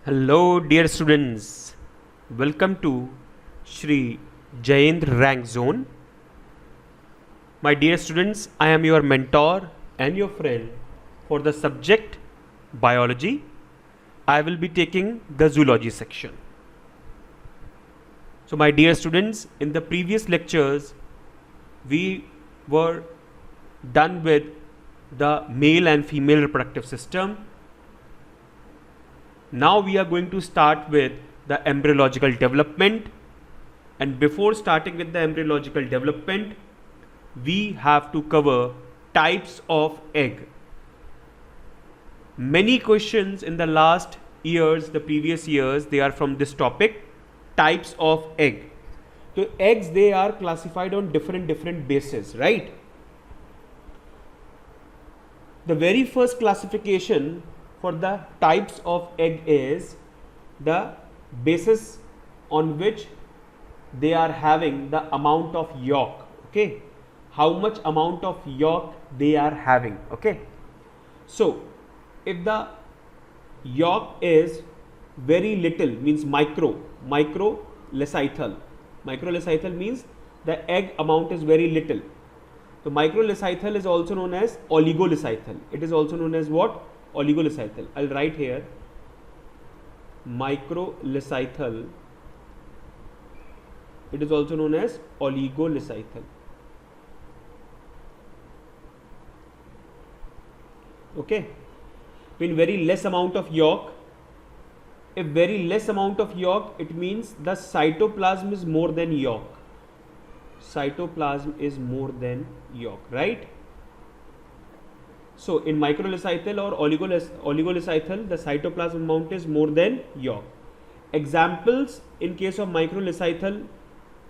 Hello, dear students. Welcome to Shri Jayendra Rank Zone. My dear students, I am your mentor and your friend for the subject biology. I will be taking the zoology section. So, my dear students, in the previous lectures, we were done with the male and female reproductive system. Now we are going to start with the embryological development, and before starting with the embryological development, we have to cover types of egg. Many questions in the last years, the previous years, they are from this topic, types of egg. So eggs, they are classified on different bases, right? The very first classification for the types of egg is the basis on which they are having the amount of yolk. Okay, how much amount of yolk they are having. Okay, so if the yolk is very little, means microlecithal means the egg amount is very little. So microlecithal is also known as oligolecithal. It is also known as what? Oligolecithal. I'll write here microlecithal. It is also known as oligolecithal. Okay, in very less amount of yolk. If very less amount of yolk, it means the cytoplasm is more than yolk. Cytoplasm is more than yolk, right? So in microlecithal or oligolecithal, the cytoplasm amount is more than yolk. Examples in case of microlecithal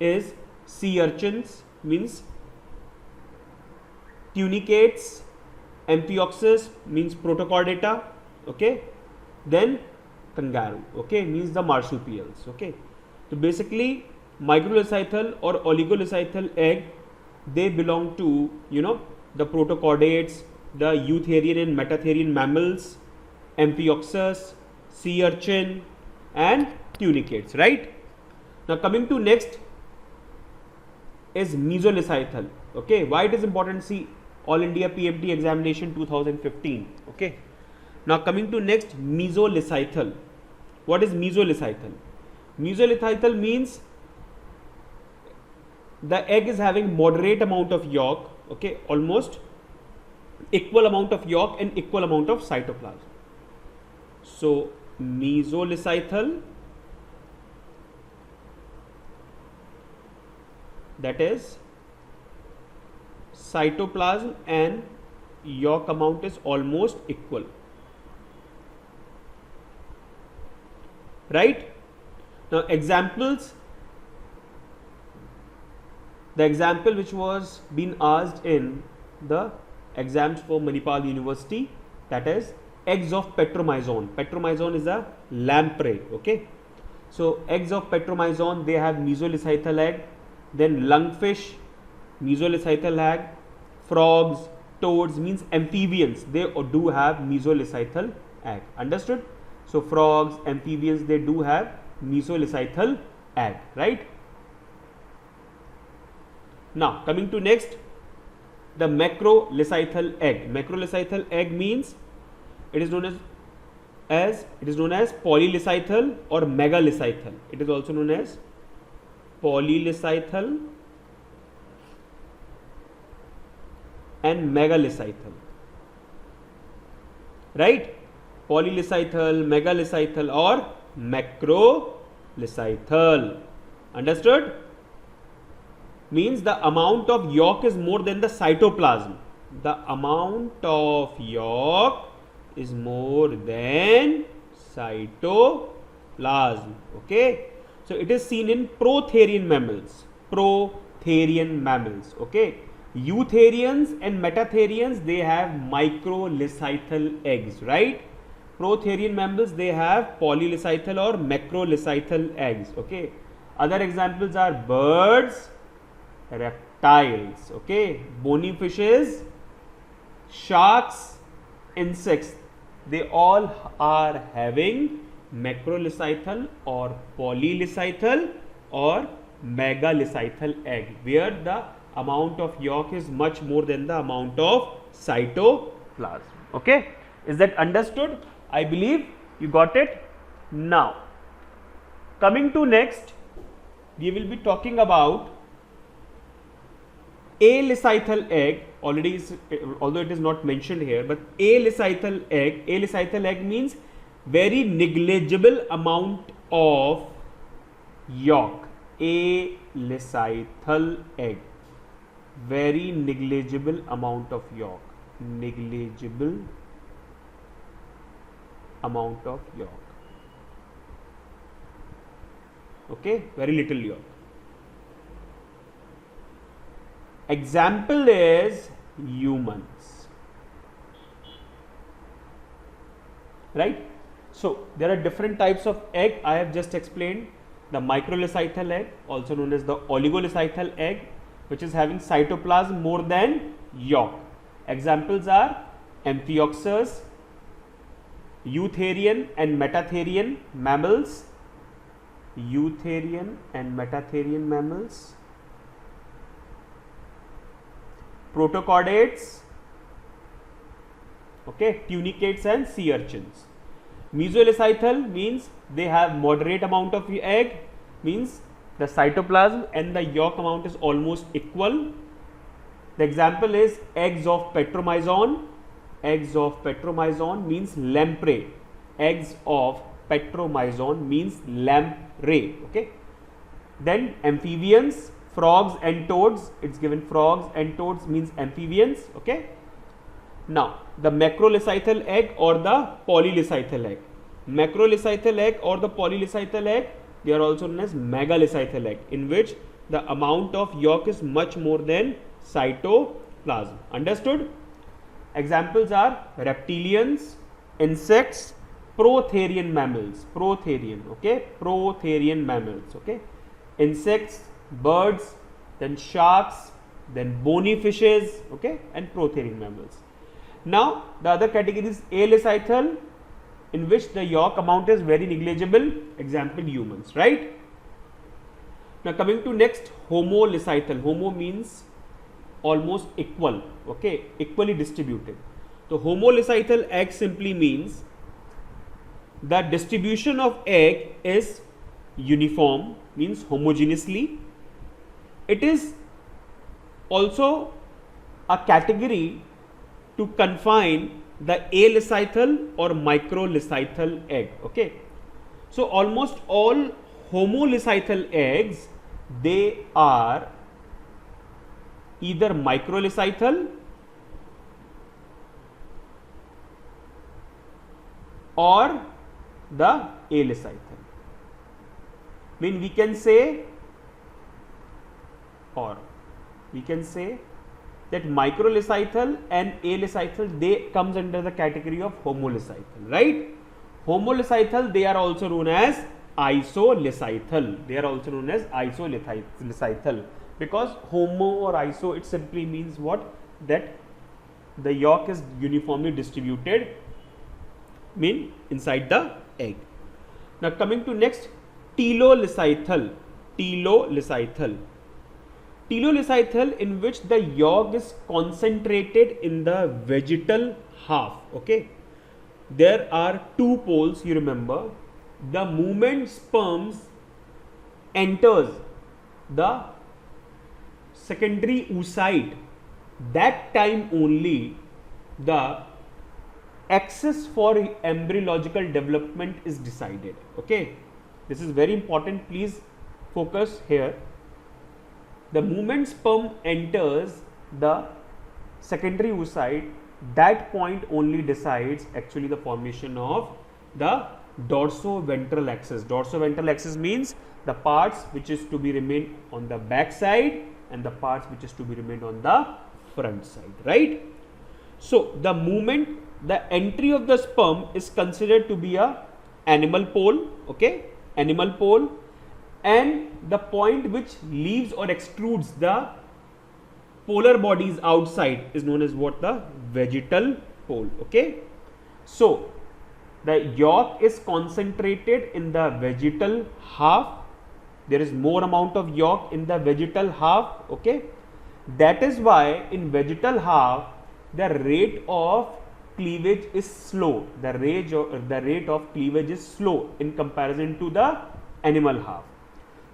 is sea urchins, means tunicates, Amphioxus means protochordata, okay, then kangaroo, okay, means the marsupials. Okay, so basically microlecithal or oligolecithal egg, they belong to, the protochordates, the eutherian and metatherian mammals, Amphioxus, sea urchin and tunicates, right? Now coming to next is mesolecithal. Okay, why it is important? See, All India PMT examination 2015. Okay, now coming to next, mesolecithal. What is mesolecithal? Mesolecithal means the egg is having moderate amount of yolk, okay, almost equal amount of yolk and equal amount of cytoplasm. So mesolecithal, that is cytoplasm and yolk amount is almost equal, right? Now examples, the example which was being asked in the exams for Manipal University, that is eggs of petromyzon. Petromyzon is a lamprey. Okay, so eggs of petromyzon, they have mesolecithal egg. Then lungfish, mesolecithal egg. Frogs, toads, means amphibians, they do have mesolecithal egg. Understood? So frogs, amphibians, they do have mesolecithal egg, right? Now coming to next, the macrolecithal egg. Macrolecithal egg means it is known as polylecithal or megalecithal. It is also known as polylecithal and megalecithal, right? Polylecithal, megalecithal or macrolecithal. Understood? Means the amount of yolk is more than the cytoplasm. The amount of yolk is more than cytoplasm. Okay, so it is seen in protherian mammals. Okay, eutherians and metatherians, they have microlecithal eggs, right? Protherian mammals, they have polylecithal or macrolecithal eggs. Okay, other examples are birds, reptiles, okay, bony fishes, sharks, insects, they all are having macrolecithal or polylecithal or megalecithal egg, where the amount of yolk is much more than the amount of cytoplasm. Okay, is that understood? I believe you got it. Now, coming to next, we will be talking about alecithal egg. Already is, although it is not mentioned here, but alecithal egg means very negligible amount of yolk. Alecithal egg, very negligible amount of yolk, negligible amount of yolk. Okay, very little yolk. Example is humans, right? So there are different types of egg. I have just explained the microlecithal egg, also known as the oligolecithal egg, which is having cytoplasm more than yolk. Examples are Amphioxus, Eutherian and Metatherian mammals, Eutherian and Metatherian mammals, protochordates, okay, tunicates and sea urchins. Mesolecithal means they have moderate amount of egg, means the cytoplasm and the yolk amount is almost equal. The example is eggs of Petromyzon. Eggs of Petromyzon means lamprey. Eggs of Petromyzon means lamprey. Okay. Then amphibians, frogs and toads. It's given frogs and toads means amphibians. Okay. Now the macrolecithal egg or the polylecithal egg. Macrolecithal egg or the polylecithal egg, they are also known as megalecithal egg, in which the amount of yolk is much more than cytoplasm. Understood? Examples are reptilians, insects, protherian mammals. Protherian, okay, protherian mammals, okay, insects, birds, then sharks, then bony fishes, okay, and protherian mammals. Now the other category is alecithal, in which the yolk amount is very negligible. Example humans, right? Now coming to next, homolecithal. Homo means almost equal, okay, equally distributed. So homolecithal egg simply means the distribution of egg is uniform, means homogeneously. It is also a category to confine the alecithal or microlecithal egg. Okay, so almost all homolecithal eggs, they are either microlecithal or the alecithal. Mean we can say, or we can say that microlecithal and alecithal, they comes under the category of homolecithal, right? Homolecithal, they are also known as isolecithal. They are also known as isolecithal, because homo or iso, it simply means what? That the yolk is uniformly distributed, mean inside the egg. Now coming to next, telolecithal. Telolecithal. Telolecithal, in which the yolk is concentrated in the vegetal half. Okay, there are two poles, you remember. The moment sperms enters the secondary oocyte, that time only the access for embryological development is decided. Okay, this is very important, please focus here. The moment sperm enters the secondary oocyte, that point only decides actually the formation of the dorsoventral axis. Dorsoventral axis means the parts which is to be remain on the back side and the parts which is to be remain on the front side, right? So the moment the entry of the sperm is considered to be a animal pole, okay, animal pole, and the point which leaves or extrudes the polar bodies outside is known as what? The vegetal pole. Okay, so the yolk is concentrated in the vegetal half. There is more amount of yolk in the vegetal half. Okay, that is why in vegetal half the rate of cleavage is slow. The rate of cleavage is slow in comparison to the animal half.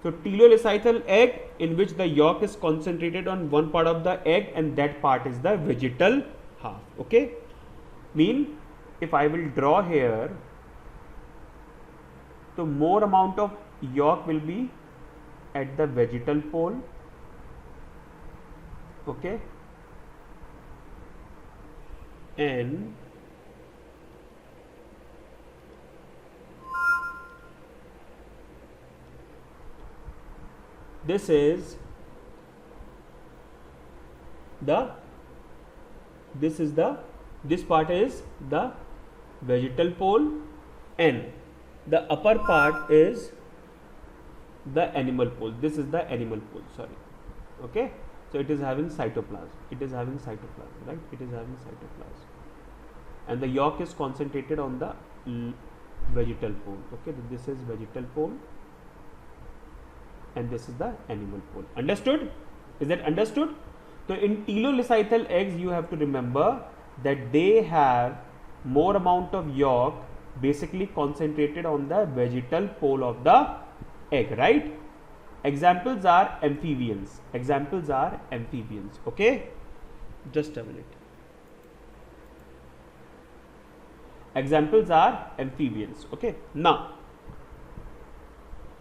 So teleolysityl egg, in which the yolk is concentrated on one part of the egg, and that part is the vegetal half. Okay, mean if I will draw here, so more amount of yolk will be at the vegetal pole. Okay, and this is this part is the vegetal pole, and the upper part is the animal pole. This is the animal pole, sorry. Okay, so it is having cytoplasm. It is having cytoplasm, right? It is having cytoplasm, and the yolk is concentrated on the vegetal pole. Okay, this is vegetal pole, and this is the animal pole. Understood? Is that understood? So in teleolysityl eggs, you have to remember that they have more amount of yolk basically concentrated on the vegetal pole of the egg, right? Examples are amphibians. Examples are amphibians. Okay, just a minute. Examples are amphibians. Okay, now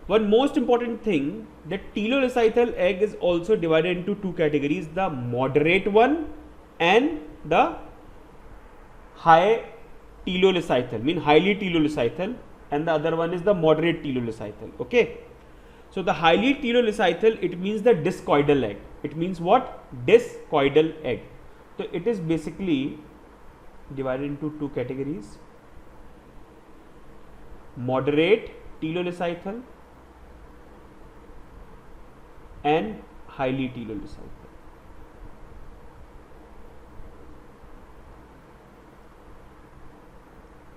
one most important thing, that teleolysityl egg is also divided into two categories: the moderate one and the high teleolysityl, mean highly teleolysityl, and the other one is the moderate teleolysityl. Okay, so the highly teleolysityl, it means the discoidal egg. It means what? Discoidal egg. So it is basically divided into two categories: moderate teleolysityl and highly teleolysityl.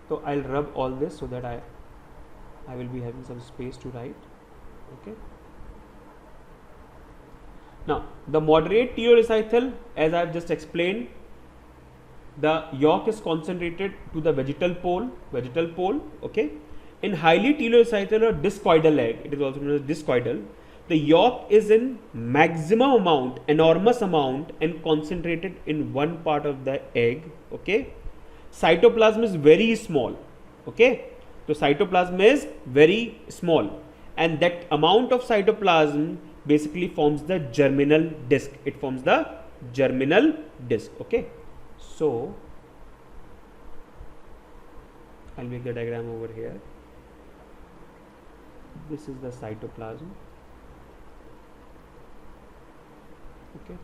So I'll rub all this so that I will be having some space to write. Okay. Now the moderate teleolysityl, as I have just explained, the yolk is concentrated to the vegetal pole. Okay. In highly teleolysityl or discoidal egg, it is also known as discoidal, the yolk is in maximum amount, enormous amount, and concentrated in one part of the egg. Okay, cytoplasm is very small. Okay, so cytoplasm is very small, and that amount of cytoplasm basically forms the germinal disc. It forms the germinal disc. Okay, so I'll make the diagram over here. This is the cytoplasm. Okay,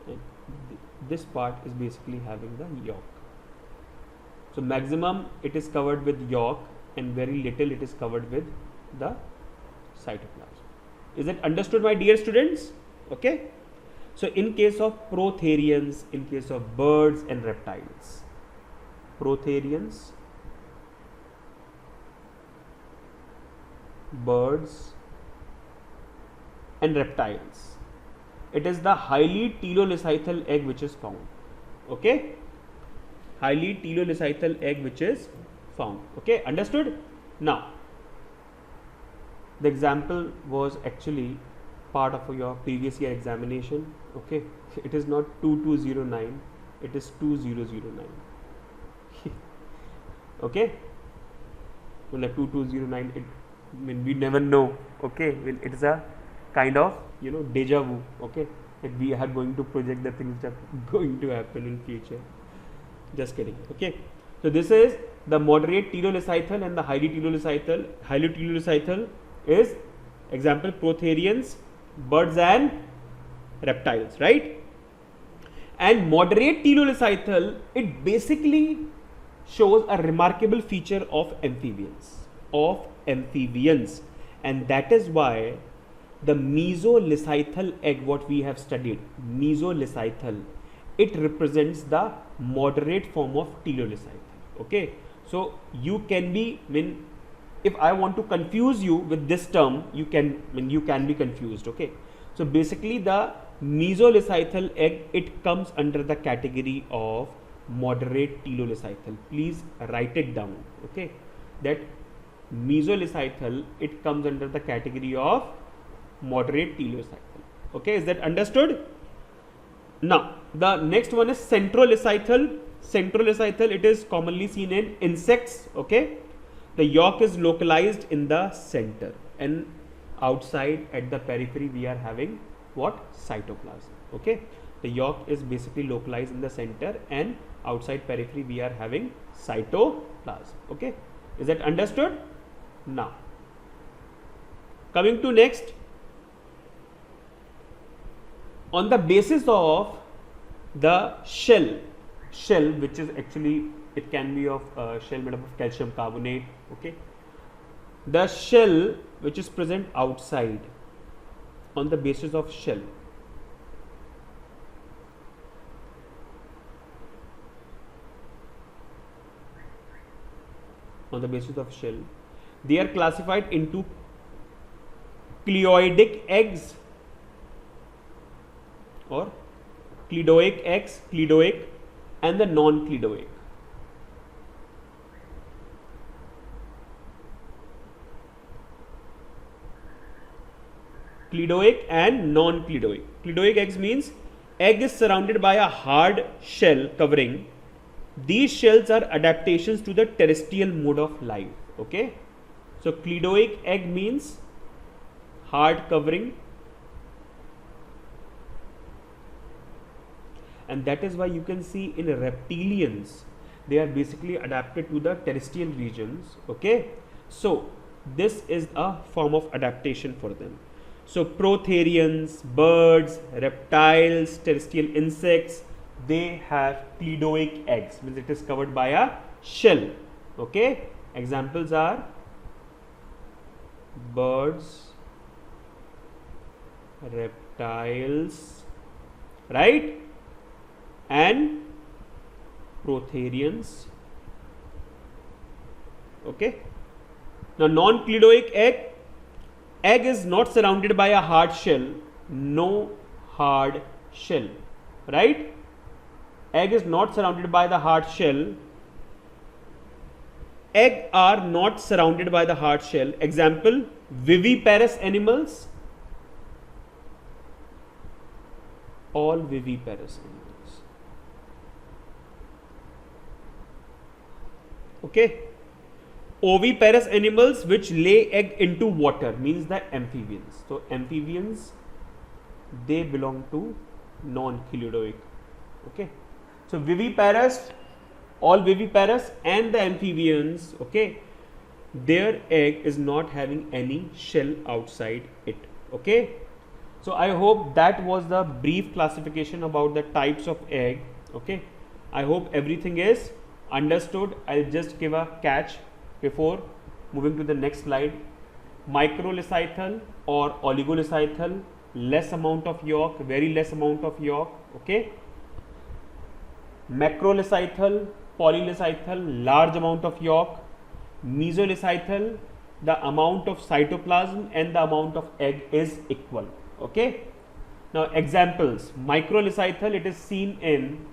and this part is basically having the yolk. So maximum it is covered with yolk, and very little it is covered with the cytoplasm. Is it understood, my dear students? Okay, so in case of protherians, in case of birds and reptiles, protherians, birds and reptiles, it is the highly teleolysityl egg which is found. Okay, highly teleolysityl egg which is found. Okay, understood? Now the example was actually part of your previous year examination. Okay, it is not 2209, it is 2009. Okay, so like 2209, it, I mean, we never know. Okay, it is a kind of, you know, deja vu. Okay, that we are going to project the things that are going to happen in future. Just kidding. Okay, so this is the moderate teleolysityl and the highly teleolysityl. Highly teleolysityl is example protherians, birds and reptiles, right? And moderate teleolysityl, it basically shows a remarkable feature of amphibians, and that is why the mesolysityl egg, what we have studied, mesolysityl, it represents the moderate form of teleolysityl. Okay, so you can be, if I want to confuse you with this term, you can be confused. Okay, so basically the mesolysityl egg, it comes under the category of moderate teleolysityl. Please write it down. Okay, that mesolysityl, it comes under the category of moderate teleolysityl. Okay, is that understood? Now the next one is centrolysityl. Centrolysityl, it is commonly seen in insects. Okay, the yolk is localized in the center, and outside at the periphery we are having what? Cytoplasm. Okay, the yolk is basically localized in the center, and outside periphery we are having cytoplasm. Okay, is that understood? Now coming to next, on the basis of the shell, which is actually, it can be of shell made up of calcium carbonate. Okay, the shell which is present outside, on the basis of shell, they are classified into cleoidic eggs or cleidoic eggs, cleidoic, and the non-cleidoic. Cleidoic and non-cleidoic. Cleidoic eggs means egg is surrounded by a hard shell covering. These shells are adaptations to the terrestrial mode of life. Okay, so cleidoic egg means hard covering, and that is why you can see in reptilians, they are basically adapted to the terrestrial regions. Okay, so this is a form of adaptation for them. So protherians, birds, reptiles, terrestrial insects, they have cleidoic eggs, means it is covered by a shell. Okay, examples are birds, reptiles, right, and protherians. Okay, now non-cleidoic egg is not surrounded by a hard shell, no hard shell, right? Egg is not surrounded by the hard shell. Egg are not surrounded by the hard shell. Example, viviparous animals, all viviparous animals. Okay, oviparous animals which lay egg into water, means the amphibians. So amphibians, they belong to non-cleidoic. Okay, so viviparous, all viviparous, and the amphibians, okay, their egg is not having any shell outside it. Okay, so I hope that was the brief classification about the types of egg. Okay, I hope everything is understood. I'll just give a catch before moving to the next slide. Microlysityl or oligolysityl, less amount of yolk, very less amount of yolk. Okay, macrolysityl, polylysityl, large amount of yolk. Mesolysityl, the amount of cytoplasm and the amount of egg is equal. Okay, now examples, microlysityl, it is seen in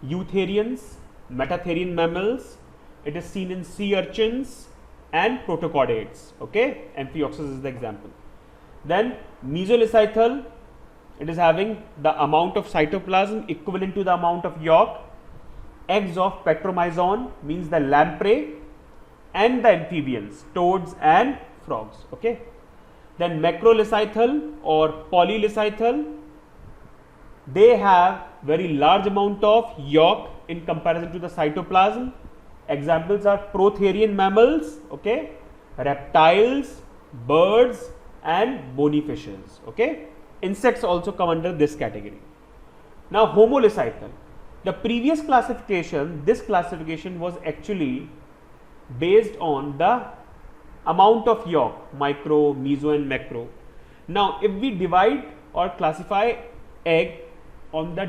eutherians, metatherian mammals, it is seen in sea urchins and protochordates. Okay, Amphioxus is the example. Then mesolysityl, it is having the amount of cytoplasm equivalent to the amount of yolk. Eggs of Petromyzon, means the lamprey and the amphibians, toads and frogs. Okay, then macrolysityl or polylysityl, they have very large amount of yolk in comparison to the cytoplasm. Examples are protherian mammals, okay, reptiles, birds, and bony fishes. Okay, insects also come under this category. Now homolysityl, the previous classification, this classification was actually based on the amount of yolk, micro, meso, and macro. Now if we divide or classify egg on the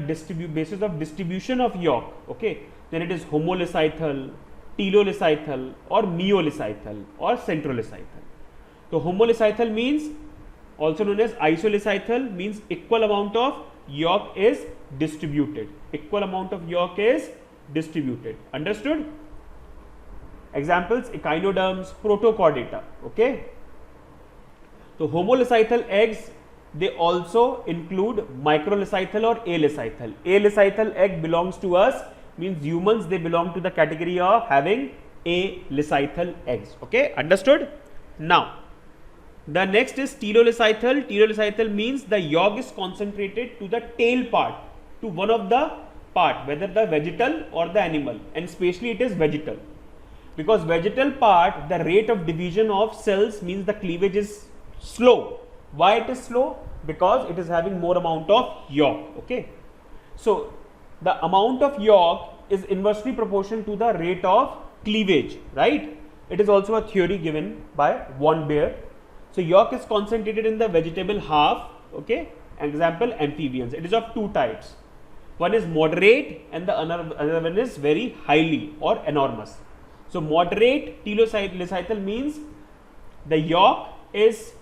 basis of distribution of yolk, okay, then it is homolysiethal, telolysiethal, or meolysiethal, or centrolysiethal. So homolysiethal means, also known as isolysiethal, means equal amount of yolk is distributed. Equal amount of yolk is distributed. Understood? Examples: echinoderms, protochordata. Okay. So homolysiethal eggs, they also include microlysiethal or alysiethal. Alysiethal egg belongs to us, means humans, they belong to the category of having alysiethal eggs. Okay, understood? Now, the next is telolysiethal. Telolysiethal means the yolk is concentrated to the tail part, to one of the part, whether the vegetal or the animal, and especially it is vegetal. Because vegetal part, the rate of division of cells means the cleavage is slow. Why it is slow? Because it is having more amount of yolk. Okay, so the amount of yolk is inversely proportional to the rate of cleavage, right? It is also a theory given by von Baer. So yolk is concentrated in the vegetable half. Okay, example, amphibians. It is of two types. One is moderate and the other one is very highly or enormous. So moderate telolysiethal means the yolk is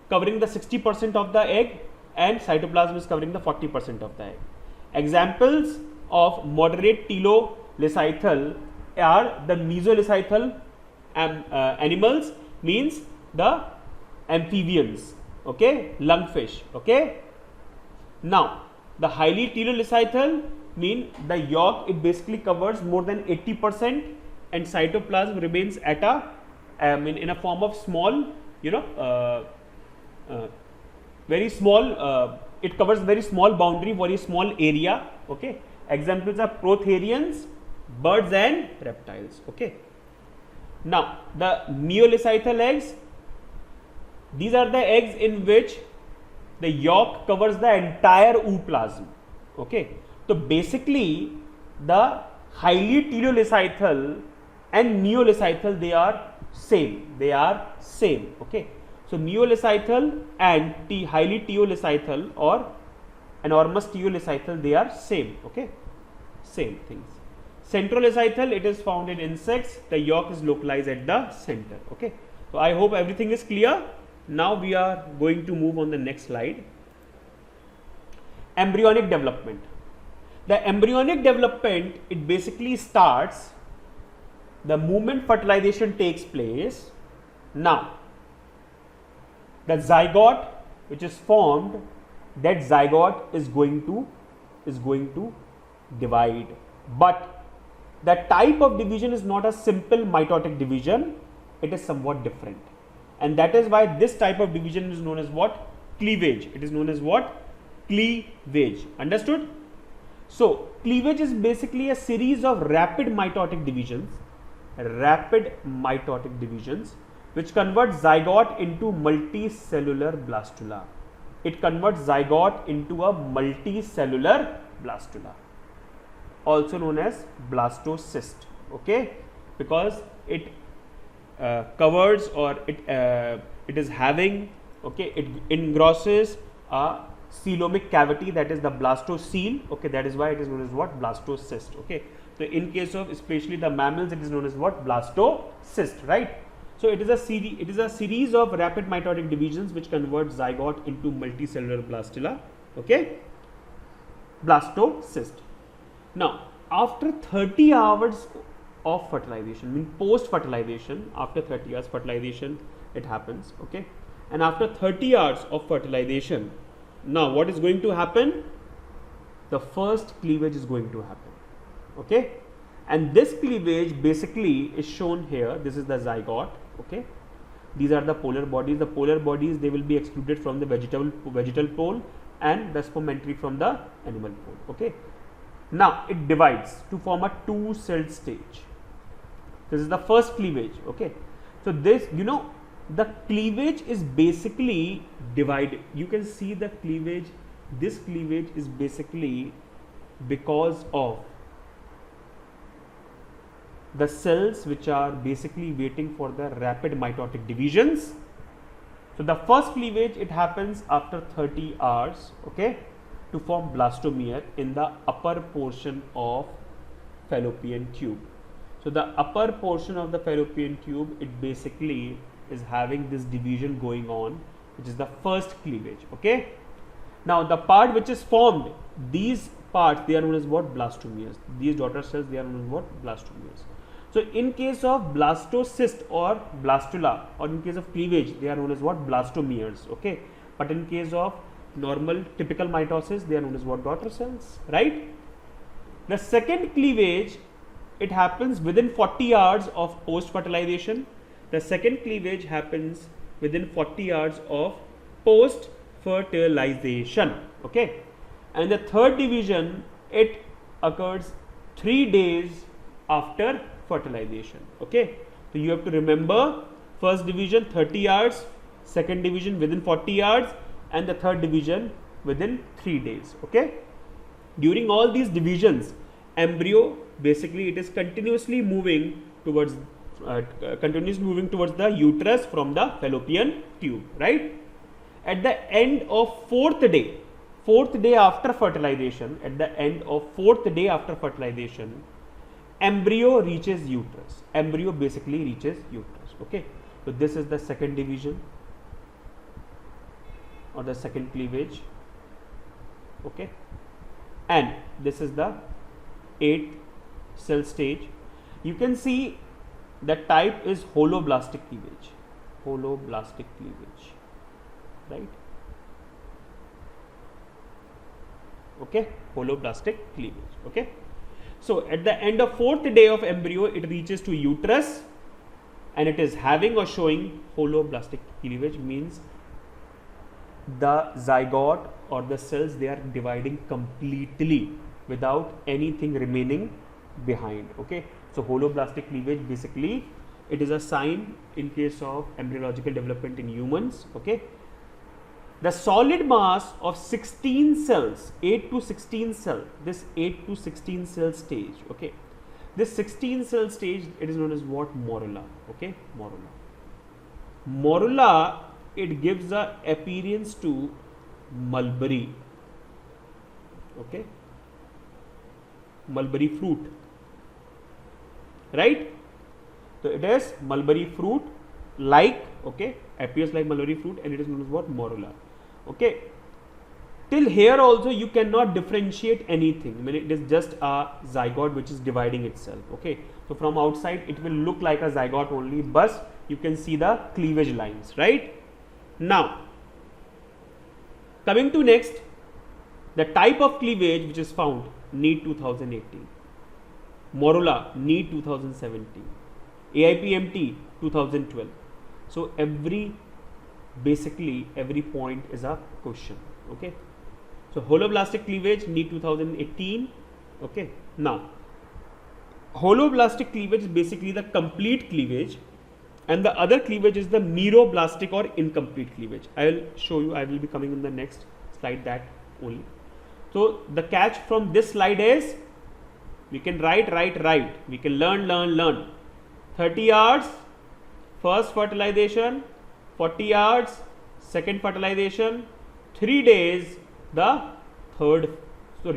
covering the 60% of the egg and cytoplasm is covering the 40% of the egg. Examples of moderate telolysiethal are the mesolysiethal animals, means the amphibians, okay, lungfish. Okay. Now, the highly telolysiethal mean the yolk, it basically covers more than 80% and cytoplasm remains at a in a form of small, very small, it covers very small boundary, very small area. Okay. Examples are protherians, birds and reptiles. Okay. Now, the meolysiethal eggs, these are the eggs in which the yolk covers the entire ooplasm. Okay. So basically the highly telolysiethal and meolysiethal, they are same. They are same. Okay. So meolysiethal and highly telolysiethal or enormous telolysiethal, they are same. Okay. Same things. Centrolysiethal, it is found in insects. The yolk is localized at the center. Okay. So I hope everything is clear. Now we are going to move on the next slide. Embryonic development. The embryonic development, it basically starts the moment fertilization takes place. Now, the zygote which is formed, that zygote is going to divide. But the type of division is not a simple mitotic division, it is somewhat different. And that is why this type of division is known as what? Cleavage. It is known as what? Cleavage. Understood? So, cleavage is basically a series of rapid mitotic divisions, which convert zygote into multicellular blastula. It converts zygote into a multicellular blastula, also known as blastocyst. Okay, because it covers, or it is having, okay, it engrosses a coelomic cavity, that is the blastocele. Okay, that is why it is known as what? Blastocyst. Okay, so in case of especially the mammals, it is known as what? Blastocyst, right? So it is a series of rapid mitotic divisions which convert zygote into multicellular blastula. Okay, blastocyst. Now, after 30 hours of fertilization, mean post fertilization, after 30 hours fertilization it happens. Okay, and after 30 hours of fertilization, now what is going to happen? The first cleavage is going to happen. Okay, and this cleavage basically is shown here. This is the zygote. Okay, these are the polar bodies. The polar bodies, they will be excluded from the vegetal pole and the spomentary from the animal pole. Okay, now it divides to form a two-celled stage. This is the first cleavage. Okay, so this, the cleavage is basically divided. You can see the cleavage. This cleavage is basically because of the cells which are basically waiting for the rapid mitotic divisions. So the first cleavage, it happens after 30 hours. Okay, to form blastomere in the upper portion of fallopian tube. So the upper portion of the fallopian tube, it basically is having this division going on, which is the first cleavage. Okay. Now the part which is formed, these parts, they are known as what? Blastomeres. These daughter cells, they are known as what? Blastomeres. So in case of blastocyst or blastula, or in case of cleavage, they are known as what? Blastomeres. Okay. But in case of normal typical mitosis, they are known as what? Daughter cells, right? The second cleavage, it happens within 40 hours of post fertilization. The second cleavage happens within 40 hours of post fertilization. Okay. And the third division, it occurs 3 days after fertilization. Okay. So you have to remember, first division 30 hours, second division within 40 hours, and the third division within 3 days. Okay. During all these divisions, embryo, basically it is continuously moving towards the uterus from the fallopian tube, right? At the end of fourth day after fertilization, embryo reaches uterus. Embryo basically reaches uterus. Okay. So this is the second division or the second cleavage. Okay. And this is the 8th cell stage. You can see the type is holoblastic cleavage. Holoblastic cleavage. Right? Okay, holoblastic cleavage. Okay. So at the end of fourth day of embryo, it reaches to uterus, and it is having or showing holoblastic cleavage, means the zygote or the cells, they are dividing completely without anything remaining behind. Okay. So holoblastic cleavage, basically it is a sign in case of embryological development in humans. Okay. The solid mass of 16 cells, 8 to 16 cell, this 8 to 16 cell stage. Okay. This 16 cell stage, it is known as what? Morula. Okay. Morula, it gives a appearance to mulberry. Okay. Mulberry fruit, right? So it is mulberry fruit like, okay, appears like mulberry fruit, and it is known as what? Morula. Okay. Till here also you cannot differentiate anything. I mean, it is just a zygote which is dividing itself. Okay. So from outside it will look like a zygote only, but you can see the cleavage lines, right? Now coming to next, the type of cleavage which is found, NEET 2018, Morula NEET 2017, AIPMT 2012. So basically every point is a question. Okay. So holoblastic cleavage, NEET 2018. Okay. Now holoblastic cleavage is basically the complete cleavage, and the other cleavage is the meroblastic or incomplete cleavage. I will show you, I will be coming in the next slide that only. So the catch from this slide is, we can write, we can learn. 30 hours first fertilization, 40 hours second fertilization, 3 days the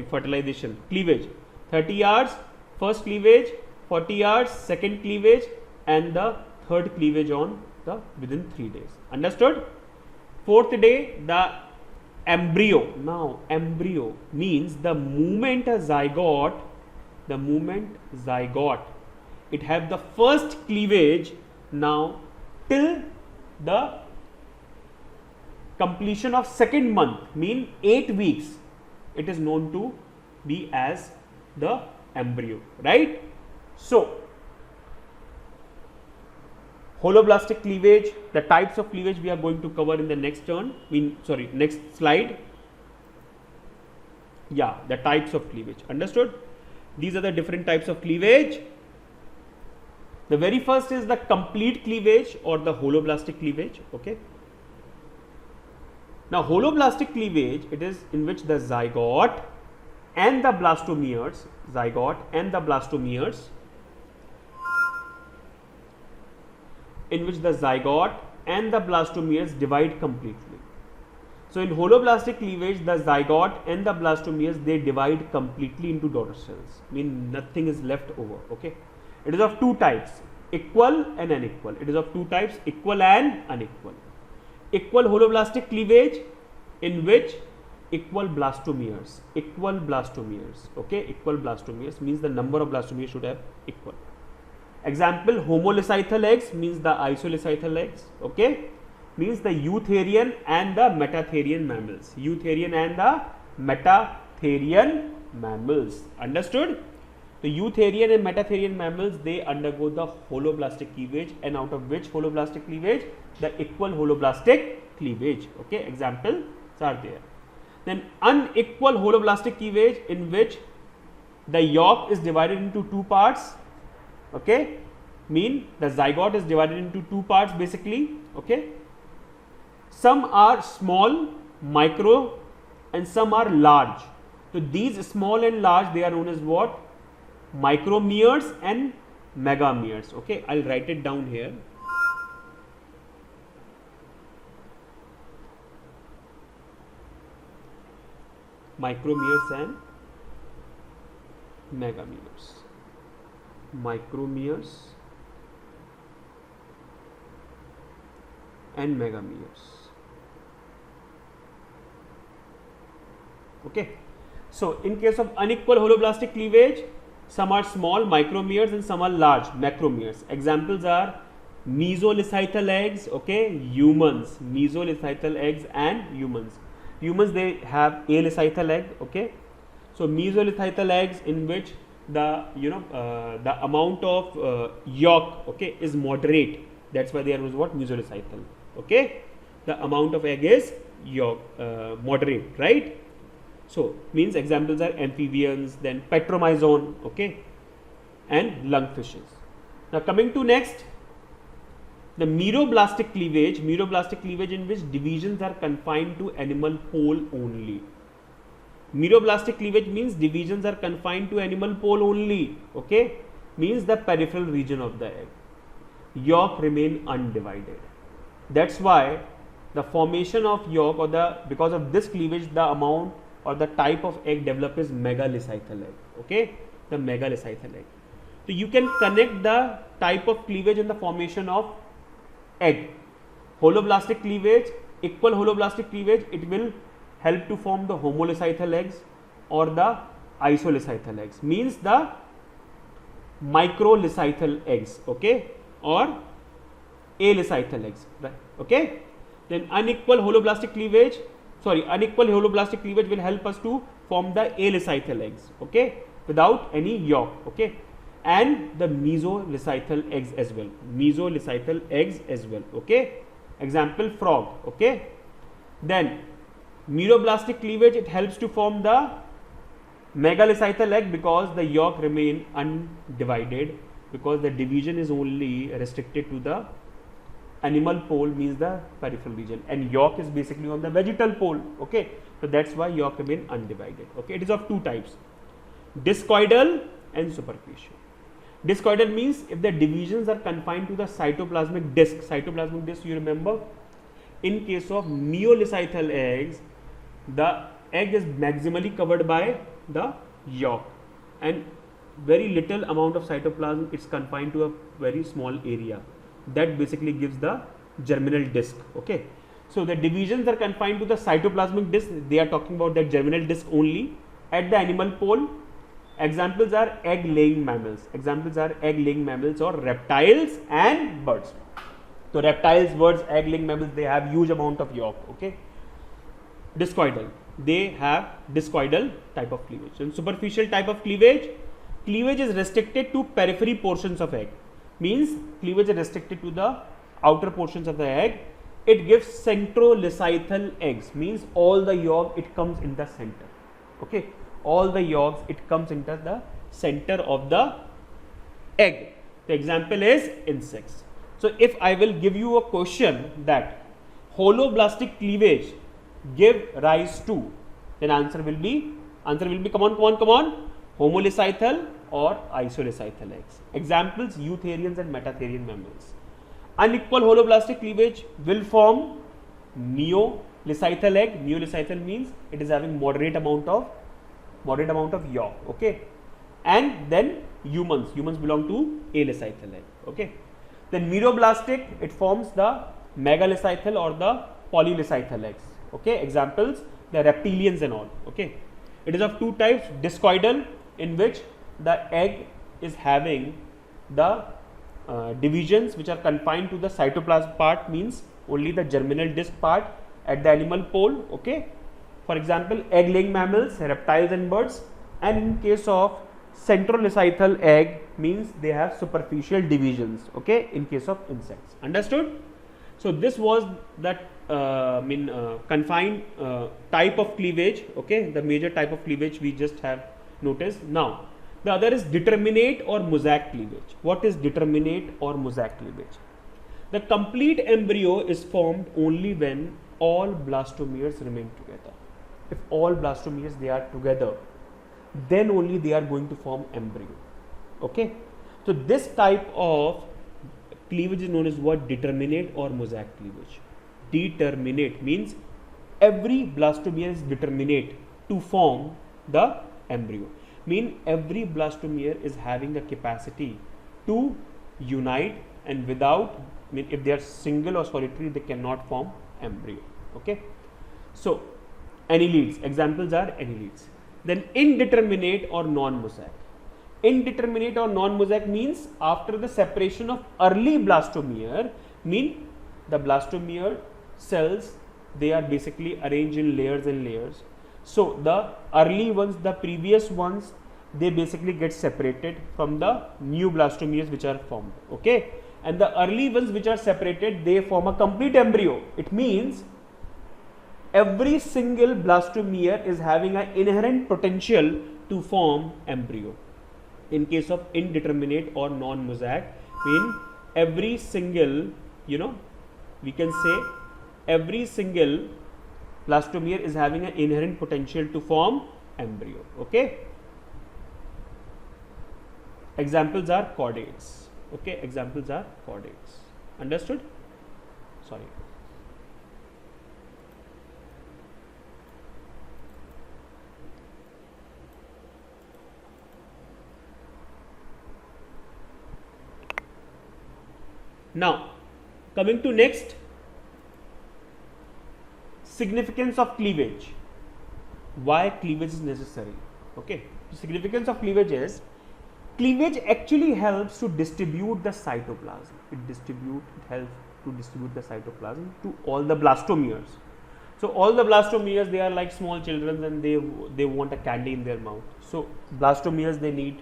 fertilization cleavage. 30 hours first cleavage, 40 hours second cleavage, and the third cleavage on the within 3 days. Understood? Fourth day, the embryo. Now embryo means the moment a zygote, it have the first cleavage, now till the completion of second month, mean 8 weeks, it is known to be as the embryo, right? So holoblastic cleavage, the types of cleavage we are going to cover in the next next slide. Yeah, the types of cleavage. Understood? These are the different types of cleavage. The very first is the complete cleavage or the holoblastic cleavage. Okay. Now holoblastic cleavage, it is in which the zygote and the blastomeres, divide completely. So in holoblastic cleavage, the zygote and the blastomeres, they divide completely into daughter cells, mean nothing is left over. Okay, it is of two types, equal and unequal. It is of two types, equal and unequal. Equal holoblastic cleavage, in which equal blastomeres, okay, equal blastomeres means the number of blastomeres should have equal. Example, homolysityl eggs means the isolysityl eggs, okay, means the eutherian and the metatherian mammals, understood? The eutherian and metatherian mammals, they undergo the holoblastic cleavage, and out of which holoblastic cleavage? The equal holoblastic cleavage. Okay, examples are there. Then unequal holoblastic cleavage, in which the yolk is divided into two parts. Okay, mean the zygote is divided into two parts basically. Okay, some are small, micro, and some are large. So these small and large, they are known as what? Micromeres and megameres. Okay, I'll write it down here. Micromeres and megameres. Micromeres and megameres. Okay, so in case of unequal holoblastic cleavage, some are small, micromeres, and some are large, macromeres. Examples are mesolysityl eggs, okay, humans, mesolysityl eggs and humans. Humans, they have alysityl egg, okay. So mesolysityl eggs, in which the the amount of yolk, okay, is moderate. That's why there was what? Mesolysityl. Okay, the amount of egg is yolk moderate, right? So means examples are amphibians, then petromyzon, okay, and lungfishes. Now coming to next, the meroblastic cleavage, in which divisions are confined to animal pole only. Meroblastic cleavage means divisions are confined to animal pole only, okay, means the peripheral region of the egg. Yolk remain undivided. That's why the formation of yolk, or because of this cleavage, the amount or the type of egg developed is megalysityl egg, okay, the megalysityl egg. So you can connect the type of cleavage and the formation of egg. Holoblastic cleavage, equal holoblastic cleavage, it will help to form the homolysityl eggs or the isolysityl eggs, means the microlysityl eggs, okay, or alysityl eggs, right? Okay, then unequal holoblastic cleavage will help us to form the alysityl eggs, okay, without any yolk, okay, and the mesolysityl eggs as well, okay. Example, frog, okay. Then meroblastic cleavage, it helps to form the megalysityl egg, because the yolk remain undivided, because the division is only restricted to the animal pole, means the peripheral region, and yolk is basically on the vegetal pole, okay. So that's why yolk remain undivided, okay. It is of two types, discoidal and superficial. Discoidal means if the divisions are confined to the cytoplasmic disc. Cytoplasmic disc, you remember, in case of meolysityl eggs, the egg is maximally covered by the yolk, and very little amount of cytoplasm, it's confined to a very small area. That basically gives the germinal disc, okay. So the divisions are confined to the cytoplasmic disc, they are talking about that germinal disc only at the animal pole. Examples are egg laying mammals, or reptiles and birds. So reptiles, birds, egg laying mammals, they have huge amount of yolk, okay. Discoidal, they have discoidal type of cleavage. And superficial type of cleavage is restricted to periphery portions of egg, means cleavage is restricted to the outer portions of the egg. It gives centrolysityl eggs, means all the yolk, it comes in the center, okay, all the yolks, it comes into the center of the egg. The example is insects. So if I will give you a question that holoblastic cleavage give rise to, then answer will be come on, homolysityl or isolysityl eggs. Examples, eutherians and metatherian mammals. Unequal holoblastic cleavage will form Lysythal egg, neolysythal means it is having moderate amount of yolk, okay. And then humans belong to alysythal egg, okay. Then meroblastic, it forms the megalocythal or the polylysythal eggs, okay. Examples, the reptilians and all, okay. It is of two types, discoidal, in which the egg is having the divisions which are confined to the cytoplasm part, means only the germinal disc part at the animal pole, okay. For example, egg laying mammals, reptiles and birds. And in case of centrolysythal egg, means they have superficial divisions, okay, in case of insects. Understood? So this was that confined type of cleavage, okay, the major type of cleavage we just have noticed. Now the other is determinate or mosaic cleavage. What is determinate or mosaic cleavage? The complete embryo is formed only when all blastomeres remain together. If all blastomeres they are together, then only they are going to form embryo, okay. So this type of cleavage is known as what? Determinate or mosaic cleavage. Determinate means every blastomere is determinate to form the embryo. Mean every blastomere is having the capacity to unite, and without, if they are single or solitary, they cannot form embryo, okay. So annealids, examples are annealids. Then indeterminate or non-mosaic. Indeterminate or non-mosaic means after the separation of early blastomere, mean the blastomere cells, they are basically arranged in layers and layers. So the early ones, the previous ones, they basically get separated from the new blastomeres which are formed, okay. And the early ones which are separated, they form a complete embryo. It means every single blastomere is having an inherent potential to form embryo. In case of indeterminate or non-mosaic, mean every single, we can say every single blastomere is having an inherent potential to form embryo, okay. Examples are chordates, okay. Examples are chordates. Understood? Sorry. Now, coming to next, significance of cleavage. Why cleavage is necessary? Okay, the significance of cleavage is, cleavage actually helps to distribute the cytoplasm. It helps to distribute the cytoplasm to all the blastomeres. So all the blastomeres, they are like small children, and they want a candy in their mouth. So blastomeres, they need,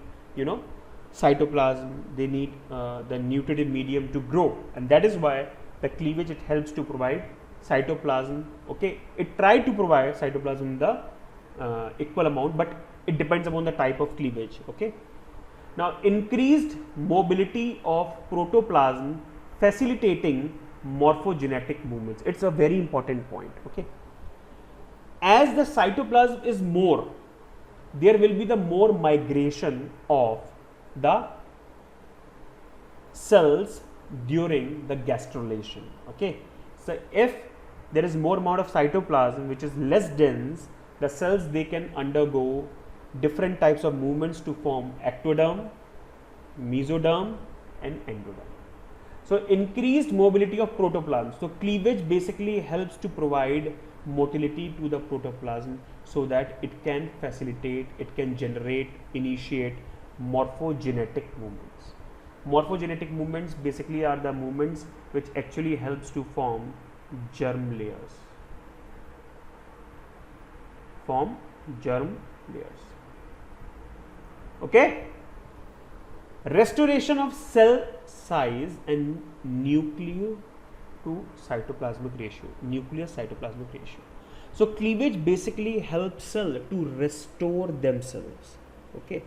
cytoplasm, they need the nutritive medium to grow, and that is why the cleavage, it helps to provide cytoplasm, okay. It try to provide cytoplasm in the equal amount, but it depends upon the type of cleavage, okay. Now, increased mobility of protoplasm facilitating morphogenetic movements. It's a very important point, okay. As the cytoplasm is more, there will be the more migration of the cells during the gastrulation, okay. So if there is more amount of cytoplasm which is less dense, the cells, they can undergo different types of movements to form ectoderm, mesoderm and endoderm. So increased mobility of protoplasm. So cleavage basically helps to provide motility to the protoplasm so that it can facilitate, it can generate, initiate morphogenetic movements. Morphogenetic movements basically are the movements which actually helps to form germ layers. Form germ layers. Okay. Restoration of cell size and nuclear to cytoplasmic ratio. Nuclear cytoplasmic ratio. So cleavage basically helps cell to restore themselves. Okay.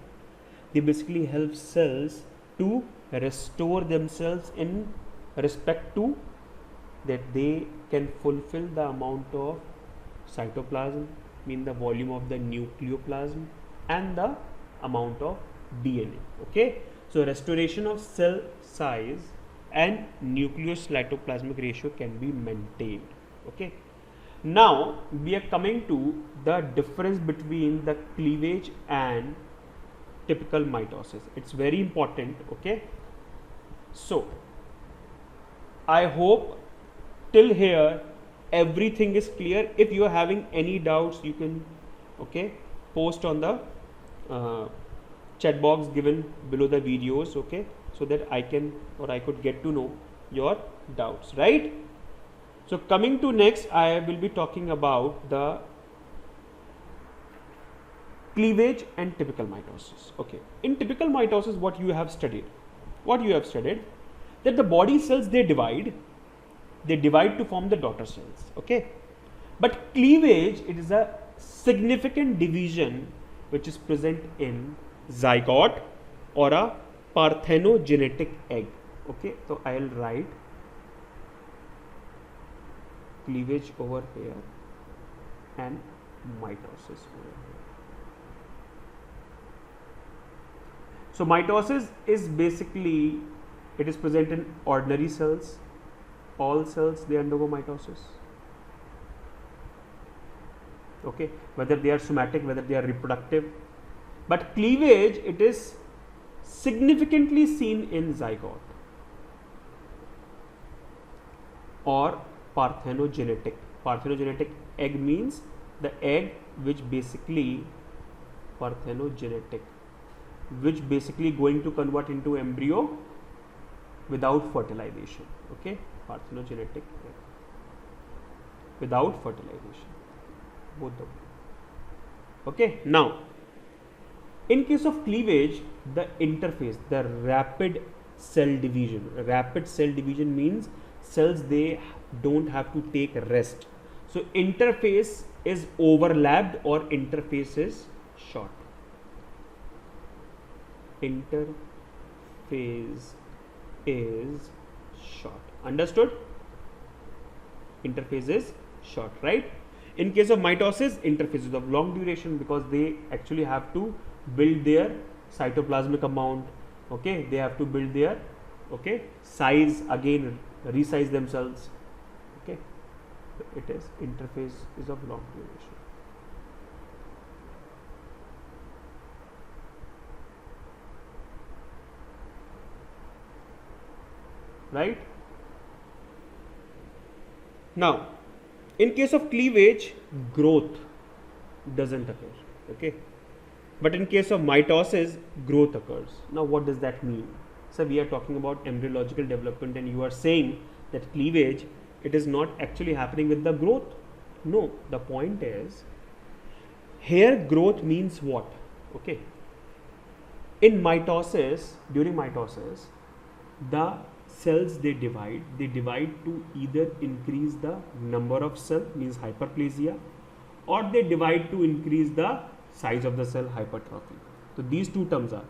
They basically help cells to restore themselves in respect to that they can fulfill the amount of cytoplasm, mean the volume of the nucleoplasm and the amount of DNA. Okay. So restoration of cell size and nucleus cytoplasmic ratio can be maintained. Okay. Now we are coming to the difference between the cleavage and typical mitosis. It's very important. Okay, so I hope till here everything is clear. If you are having any doubts, you can post on the chat box given below the videos, so that I could get to know your doubts, right? So coming to next, I will be talking about the cleavage and typical mitosis. Okay, in typical mitosis, what you have studied, that the body cells, they divide to form the daughter cells. Okay, but cleavage, it is a significant division which is present in zygote or a parthenogenetic egg. Okay, so I will write cleavage over here and mitosis over here. So mitosis is basically, it is present in ordinary cells. All cells, they undergo mitosis. Okay, whether they are somatic, whether they are reproductive. But cleavage, it is significantly seen in zygote or parthenogenetic. Parthenogenetic egg means the egg which basically parthenogenetic, which basically going to convert into embryo without fertilization. Okay, parthenogenetic egg without fertilization, both of them. Okay, now in case of cleavage, the interphase, the rapid cell division. Rapid cell division means cells, they don't have to take rest. So interphase is overlapped or interphase is short. Interphase is short. Understood? Interphase is short, right? In case of mitosis, interphase is of long duration because they actually have to build their cytoplasmic amount. Okay, they have to build their size, again resize themselves. Okay, it is interphase is of long duration. Right? Now, in case of cleavage, growth doesn't occur. Okay, but in case of mitosis, growth occurs. Now, what does that mean? So we are talking about embryological development, and you are saying that cleavage, it is not actually happening with the growth. No, the point is, here growth means what? Okay, in mitosis, during mitosis, the cells, they divide to either increase the number of cell, means hyperplasia, or they divide to increase the size of the cell, hypertrophy. So these two terms are.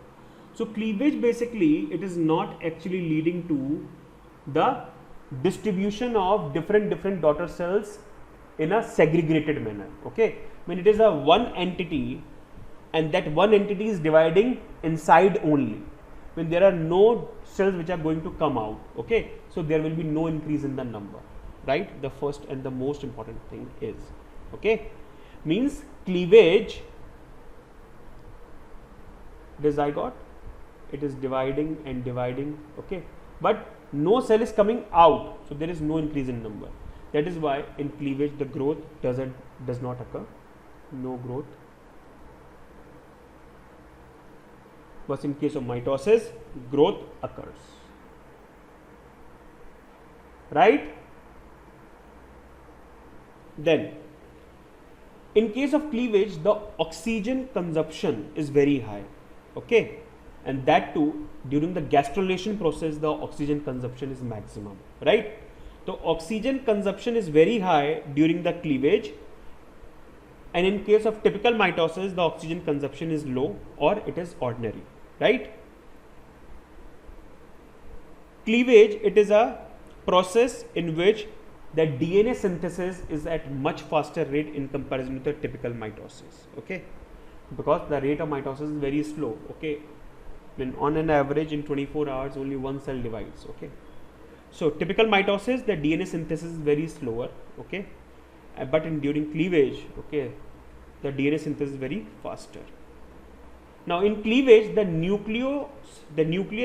So cleavage, basically it is not actually leading to the distribution of different daughter cells in a segregated manner. Okay, when it is a one entity and that one entity is dividing inside only, when there are no cells which are going to come out. Okay, so there will be no increase in the number, right? The first and the most important thing is, okay, means cleavage, the zygote, it is dividing and dividing. Okay, but no cell is coming out, so there is no increase in number. That is why in cleavage the growth does not occur. No growth. But in case of mitosis, growth occurs. Right? Then, in case of cleavage, the oxygen consumption is very high. Okay, and that too during the gastrulation process, the oxygen consumption is maximum. Right? So oxygen consumption is very high during the cleavage, and in case of typical mitosis, the oxygen consumption is low or it is ordinary. Right? Cleavage, it is a process in which the DNA synthesis is at much faster rate in comparison with the typical mitosis. Okay, because the rate of mitosis is very slow. Okay, when on an average in 24 hours only one cell divides. Okay, so typical mitosis, the DNA synthesis is very slower. Okay, but during cleavage, okay, the DNA synthesis is very faster. Now in cleavage, the nucleus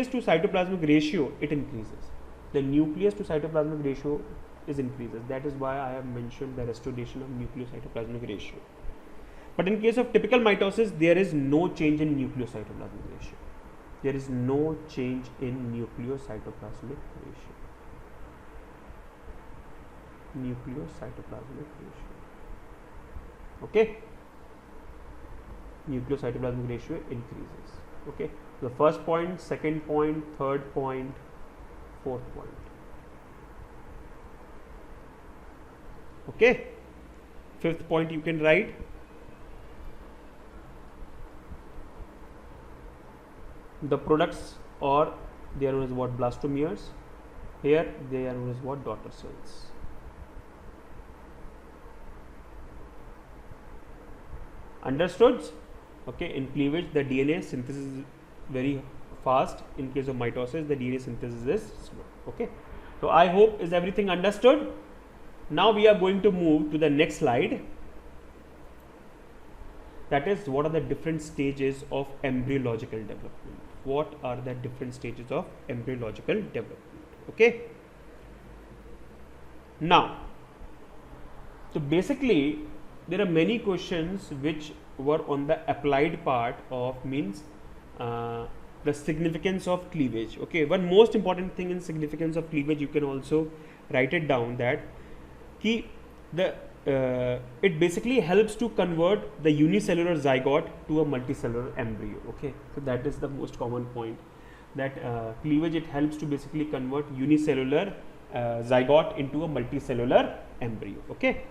to cytoplasmic ratio, it increases. The nucleus to cytoplasmic ratio is increases. That is why I have mentioned the restoration of nucleocytoplasmic ratio. But in case of typical mitosis, there is no change in nucleocytoplasmic ratio. There is no change in nucleocytoplasmic ratio. Nucleocytoplasmic ratio. Okay. Nucleocytoplasmic ratio increases. Okay. The first point, second point, third point, fourth point. Okay. Fifth point you can write. The products, or they are known as what, blastomeres. Here they are known as what, daughter cells. Understood? Okay, in cleavage the DNA synthesis is very fast. In case of mitosis the DNA synthesis is slow. Okay, so I hope is everything understood. Now we are going to move to the next slide. That is, what are the different stages of embryological development? What are the different stages of embryological development? Okay. Now, so basically there are many questions which were on the applied part of the significance of cleavage. Okay, one most important thing in significance of cleavage, you can also write it down, that it basically helps to convert the unicellular zygote to a multicellular embryo. Okay, so that is the most common point, that cleavage, it helps to basically convert unicellular zygote into a multicellular embryo. Okay,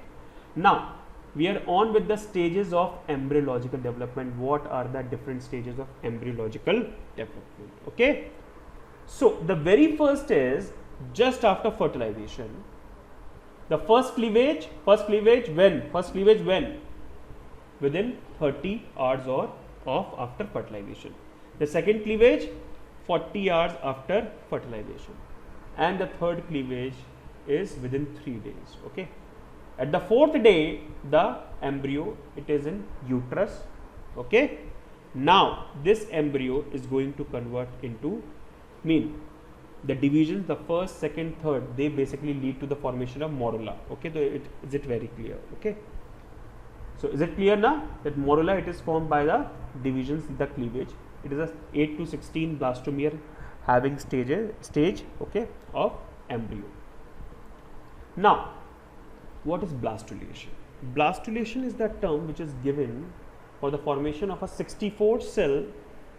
now we are on with the stages of embryological development. What are the different stages of embryological development? Okay, so the very first is just after fertilization. The first cleavage when? Within 30 hours of after fertilization. The second cleavage 40 hours after fertilization, and the third cleavage is within 3 days. Okay, at the fourth day the embryo, it is in uterus. Okay, now this embryo is going to convert into the divisions, the first, second, third, they basically lead to the formation of morula. Okay, so is it very clear? Okay, so is it clear now that morula, it is formed by the divisions, the cleavage. It is a 8 to 16 blastomere having stage okay, of embryo. Now what is blastulation? Blastulation is the term which is given for the formation of a 64 cell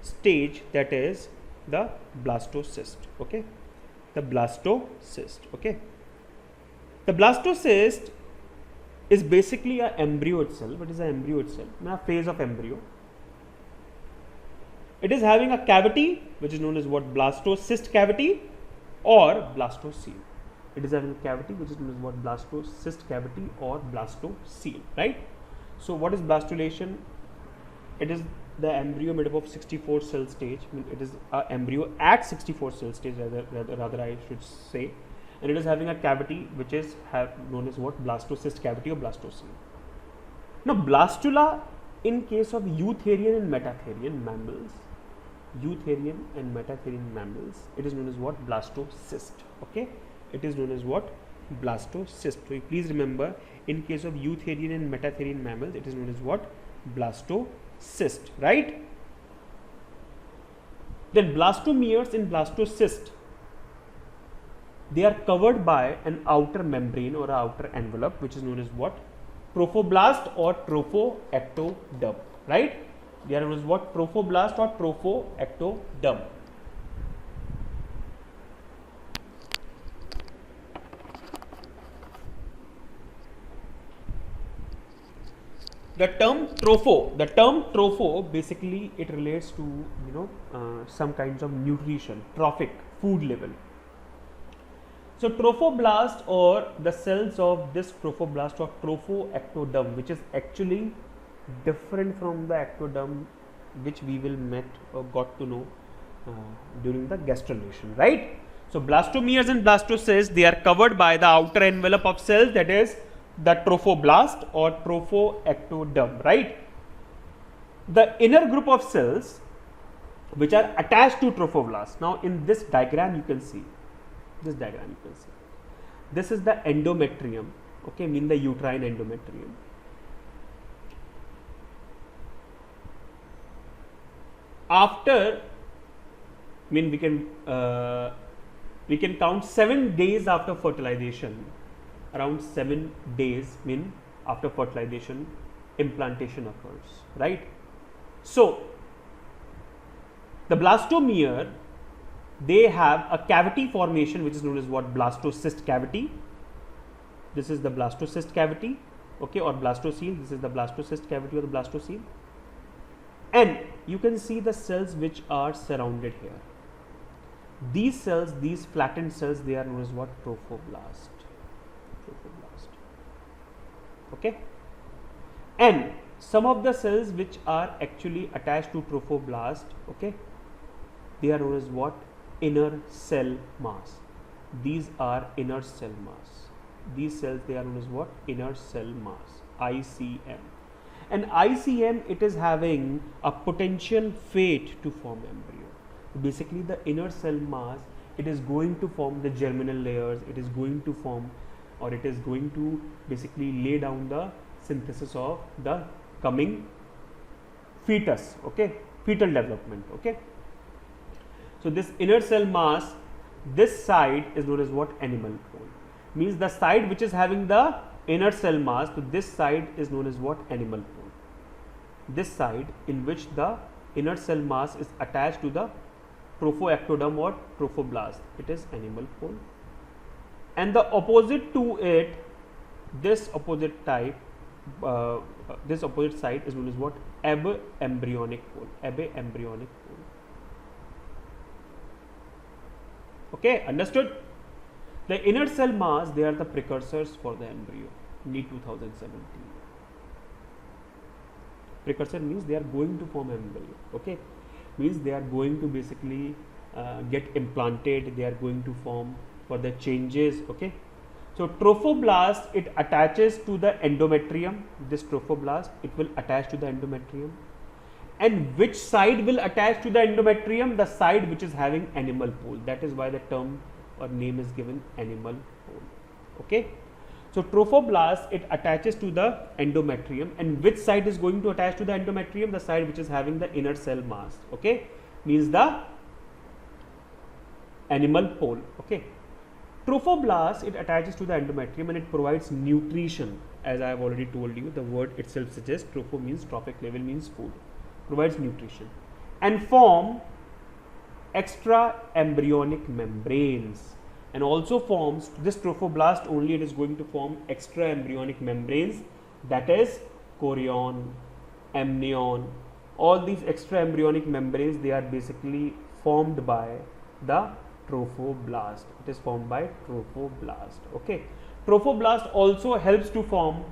stage, that is the blastocyst. Okay, the blastocyst. Okay, the blastocyst is basically an embryo itself. It is an embryo itself, a phase of embryo. It is having a cavity which is known as what, blastocyst cavity or blastocele. It is having a cavity which is known as what, blastocyst cavity or blastocele, right? So what is blastulation? It is the embryo made up of 64 cell stage. It is an embryo at 64 cell stage, rather I should say, and it is having a cavity which is known as what, blastocyst cavity or blastocele. Now blastula, in case of eutherian and metatherian mammals, it is known as what, blastocyst. Okay, it is known as what, blastocyst. So you please remember, in case of eutherian and metatherian mammals, it is known as what, blastocyst, right? Then blastomeres in blastocyst, they are covered by an outer membrane or outer envelope which is known as what, trophoblast or trophoectoderm, right? They are known as what, trophoblast or trophoectoderm. The term tropho basically it relates to some kinds of nutrition, trophic, food level. So trophoblast, or the cells of this trophoblast or trophoectoderm, which is actually different from the ectoderm which we will met or got to know during the gastrulation, right? So blastomeres and blastocysts, they are covered by the outer envelope of cells, that is the trophoblast or trophoectoderm, right? The inner group of cells which are attached to trophoblast. Now in this diagram you can see, this is the endometrium, okay, mean the uterine endometrium. After, mean we can count 7 days after fertilization, around 7 days mean after fertilization implantation occurs, right? So the blastomere, they have a cavity formation which is known as what? Blastocyst cavity. This is the blastocyst cavity, okay, or blastocele. This is the blastocyst cavity or the blastocele. And you can see the cells which are surrounded here. These cells, these flattened cells, they are known as what? Trophoblast. Okay. And some of the cells which are actually attached to trophoblast, okay, they are known as what? Inner cell mass. These are inner cell mass. These cells, they are known as what? Inner cell mass, ICM. And ICM, it is having a potential fate to form embryo. Basically the inner cell mass, it is going to form the germinal layers, it is going to form, or it is going to basically lay down the synthesis of the coming fetus, okay, fetal development, okay. So this inner cell mass, this side is known as what? Animal pole. Means the side which is having the inner cell mass, so this side is known as what? Animal pole. This side in which the inner cell mass is attached to the trophoectoderm or trophoblast, it is animal pole. And the opposite to it, this opposite type, this opposite side is known as what? Abembryonic pole. Abembryonic pole. Okay, understood? The inner cell mass, they are the precursors for the embryo. NEET 2017. Precursor means they are going to form embryo, okay, means they are going to basically get implanted, they are going to form for the changes, okay. So trophoblast, it attaches to the endometrium. This trophoblast, it will attach to the endometrium. And which side will attach to the endometrium? The side which is having animal pole. That is why the term or name is given animal pole, okay. So trophoblast, it attaches to the endometrium, and which side is going to attach to the endometrium? The side which is having the inner cell mass, okay, means the animal pole, okay. Trophoblast, it attaches to the endometrium and it provides nutrition. As I have already told you, the word itself suggests tropho means trophic level, means food, provides nutrition, and form extra embryonic membranes. And also forms, this trophoblast only, it is going to form extra embryonic membranes, that is chorion, amnion. All these extra embryonic membranes, they are basically formed by the trophoblast. It is formed by trophoblast, okay. Trophoblast also helps to form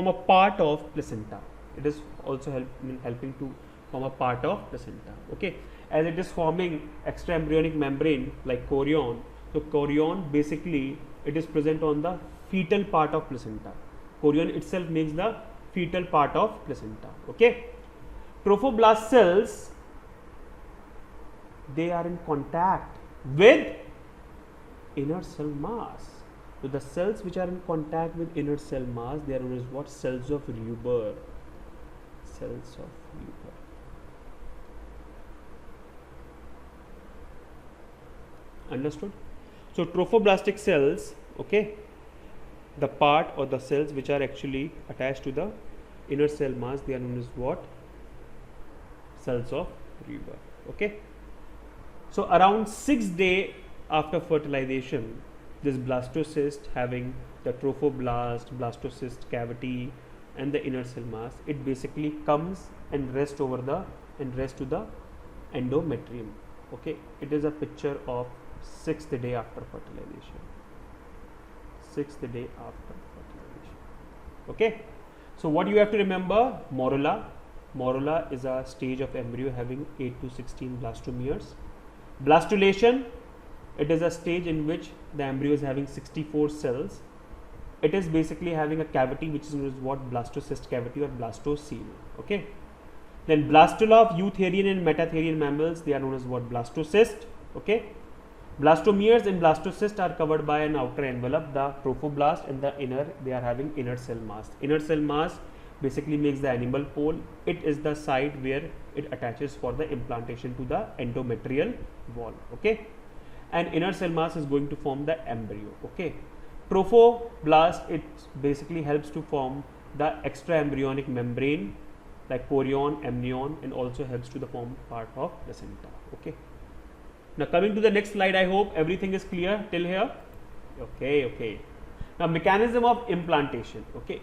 a part of placenta. It is also helping to form a part of placenta, okay. As it is forming extra embryonic membrane like chorion, so chorion basically it is present on the fetal part of placenta. Chorion itself makes the fetal part of placenta, okay. Trophoblast cells, they are in contact with inner cell mass. So the cells which are in contact with inner cell mass, they are known as what? Cells of Reber. Cells of Reber. Understood? So trophoblastic cells, okay, the part or the cells which are actually attached to the inner cell mass, they are known as what? Cells of Reber, okay. So around 6 days after fertilization, this blastocyst having the trophoblast, blastocyst cavity and the inner cell mass, it basically comes and rests to the endometrium, okay. It is a picture of 6th day after fertilization. 6th day after fertilization, okay. So what you have to remember? Morula. Morula is a stage of embryo having 8 to 16 blastomeres. Blastulation, it is a stage in which the embryo is having 64 cells. it is basically having a cavity which is known as what? Blastocyst cavity or blastocele. Okay. Then blastula of eutherian and metatherian mammals, they are known as what? Blastocyst. Okay. Blastomeres and blastocysts are covered by an outer envelope, the trophoblast, and the inner, they are having inner cell mass. Inner cell mass basically makes the animal pole. It is the site where it attaches for the implantation to the endometrial wall. Okay. And inner cell mass is going to form the embryo. Okay. Trophoblast, it basically helps to form the extra embryonic membrane like chorion, amnion, and also helps to the form part of placenta. Okay. Now coming to the next slide, I hope everything is clear till here. Okay. Now mechanism of implantation. Okay.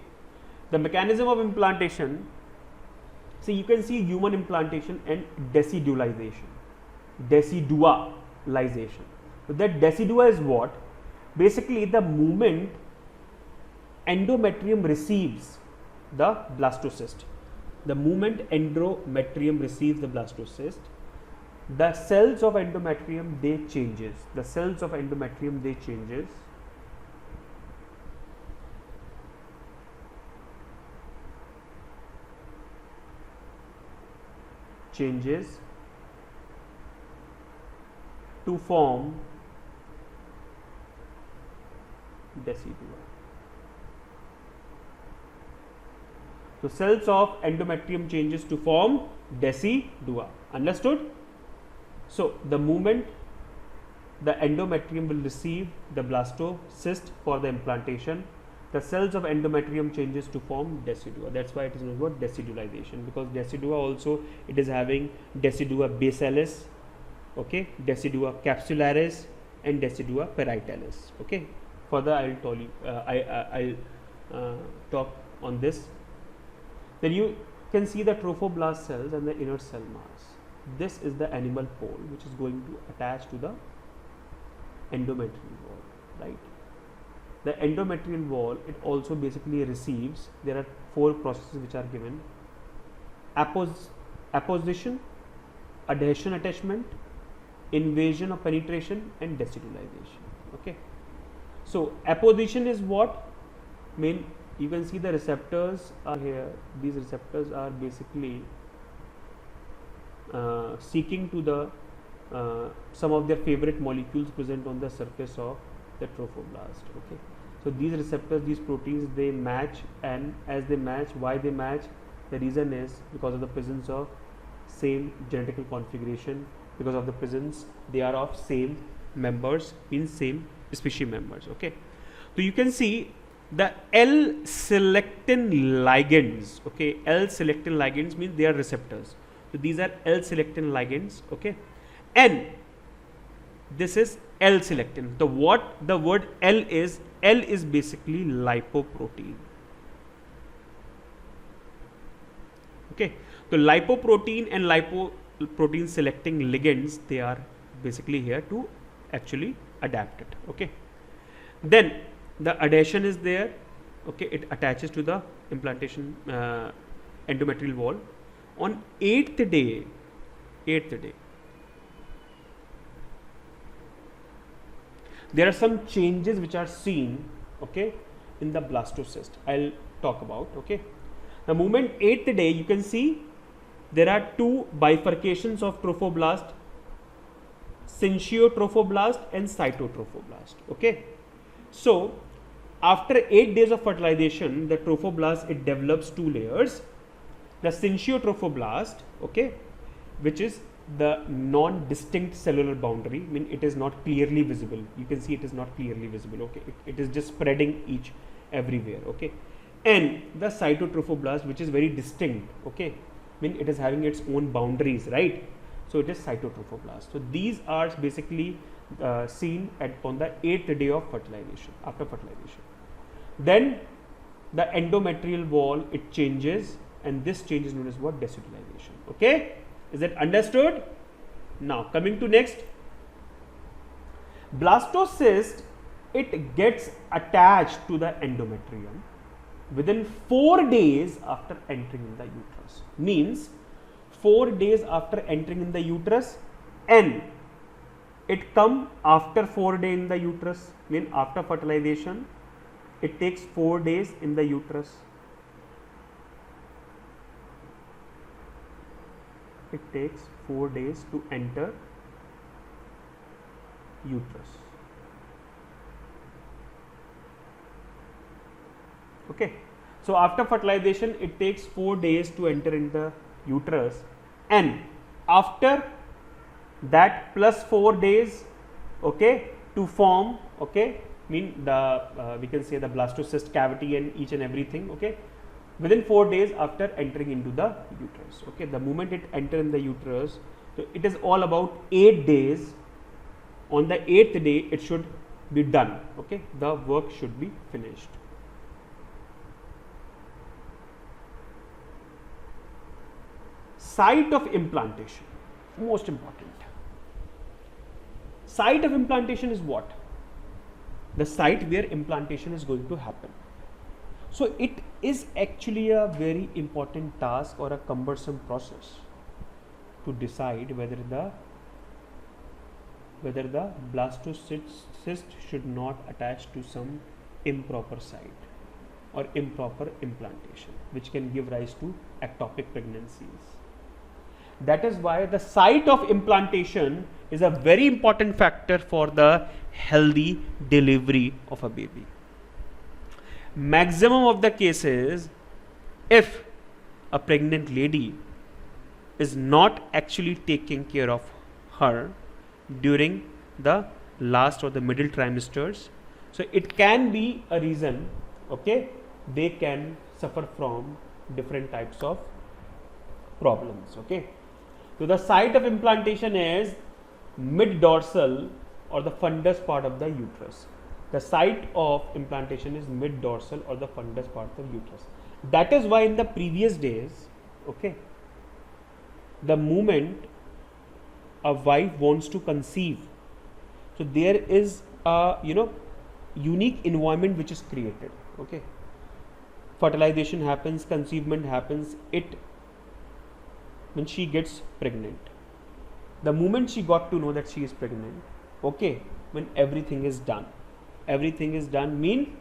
The mechanism of implantation, see, you can see human implantation and decidualization. Decidualization. So that decidua is what? Basically the moment endometrium receives the blastocyst. The moment endometrium receives the blastocyst, the cells of endometrium, they changes. The cells of endometrium, they changes. To form decidua. So cells of endometrium changes to form decidua. Understood? So the moment the endometrium will receive the blastocyst for the implantation, the cells of endometrium changes to form decidua. That's why it is known as what? Decidualization, because decidua also, it is having decidua basalis, okay, decidua capsularis, and decidua parietalis. Okay. Further I will tell you, I'll talk on this. Then you can see the trophoblast cells and the inner cell mass. This is the animal pole which is going to attach to the endometrial wall, right? The endometrial wall, it also basically receives, there are 4 processes which are given: apposition, adhesion attachment, invasion or penetration, and decidualization. Okay. So apposition is what? You can see the receptors are here. These receptors are basically seeking to the some of their favorite molecules present on the surface of the trophoblast. Okay. So these receptors, these proteins, they match, and as they match, why they match? The reason is because of the presence of same genetical configuration, because of the presence, they are of same members, means same species members. Okay. So you can see the L-selectin ligands. Okay. L-selectin ligands means they are receptors. So these are L-selectin ligands. Okay. And this is L-selectin. The word L is basically lipoprotein. Okay. So lipoprotein and lipoprotein selecting ligands, they are basically here to actually adapt it. Okay. Then the adhesion is there. Okay. It attaches to the implantation endometrial wall. On 8th day, there are some changes which are seen, okay, in the blastocyst. I'll talk about. Okay. The moment 8th day, you can see there are 2 bifurcations of trophoblast: syncytotrophoblast and cytotrophoblast. Okay. So after 8 days of fertilization, the trophoblast, it develops 2 layers. The syncytotrophoblast, okay, which is the non-distinct cellular boundary, I mean it is not clearly visible. You can see it is not clearly visible. Okay, it is just spreading everywhere. Okay, and the cytotrophoblast, which is very distinct. Okay, I mean it is having its own boundaries, right? So it is cytotrophoblast. So these are basically seen on the 8th day of fertilization, after fertilization. Then the endometrial wall, it changes, and this change is known as what? Decidualization. Okay, is it understood? Now coming to next, blastocyst, it gets attached to the endometrium within 4 days after entering in the uterus. Means 4 days after entering in the uterus, and it come after 4 days in the uterus, mean after fertilization, it takes 4 days in the uterus. It takes 4 days to enter uterus. Okay, so after fertilization it takes 4 days to enter in the uterus, and after that plus 4 days, okay, to form, okay, mean the we can say the blastocyst cavity and each and everything, okay, within 4 days after entering into the uterus. Okay, the moment it enter in the uterus, so it is all about 8 days. On the 8th day it should be done. Okay, the work should be finished. Site of implantation, most important. Site of implantation is what? The site where implantation is going to happen. So it is actually a very important task or a cumbersome process to decide whether the blastocyst should not attach to some improper site or improper implantation, which can give rise to ectopic pregnancies. That is why the site of implantation is a very important factor for the healthy delivery of a baby. Maximum of the cases, if a pregnant lady is not actually taking care of her during the last or the middle trimesters, so it can be a reason, okay, they can suffer from different types of problems. Okay, so the site of implantation is mid dorsal or the fundus part of the uterus. The site of implantation is mid dorsal or the fundus part of the uterus. That is why in the previous days, okay, the moment a wife wants to conceive, so there is a unique environment which is created. Okay, fertilization happens, conceivement happens, when she gets pregnant, the moment she got to know that she is pregnant, okay, when everything is done mean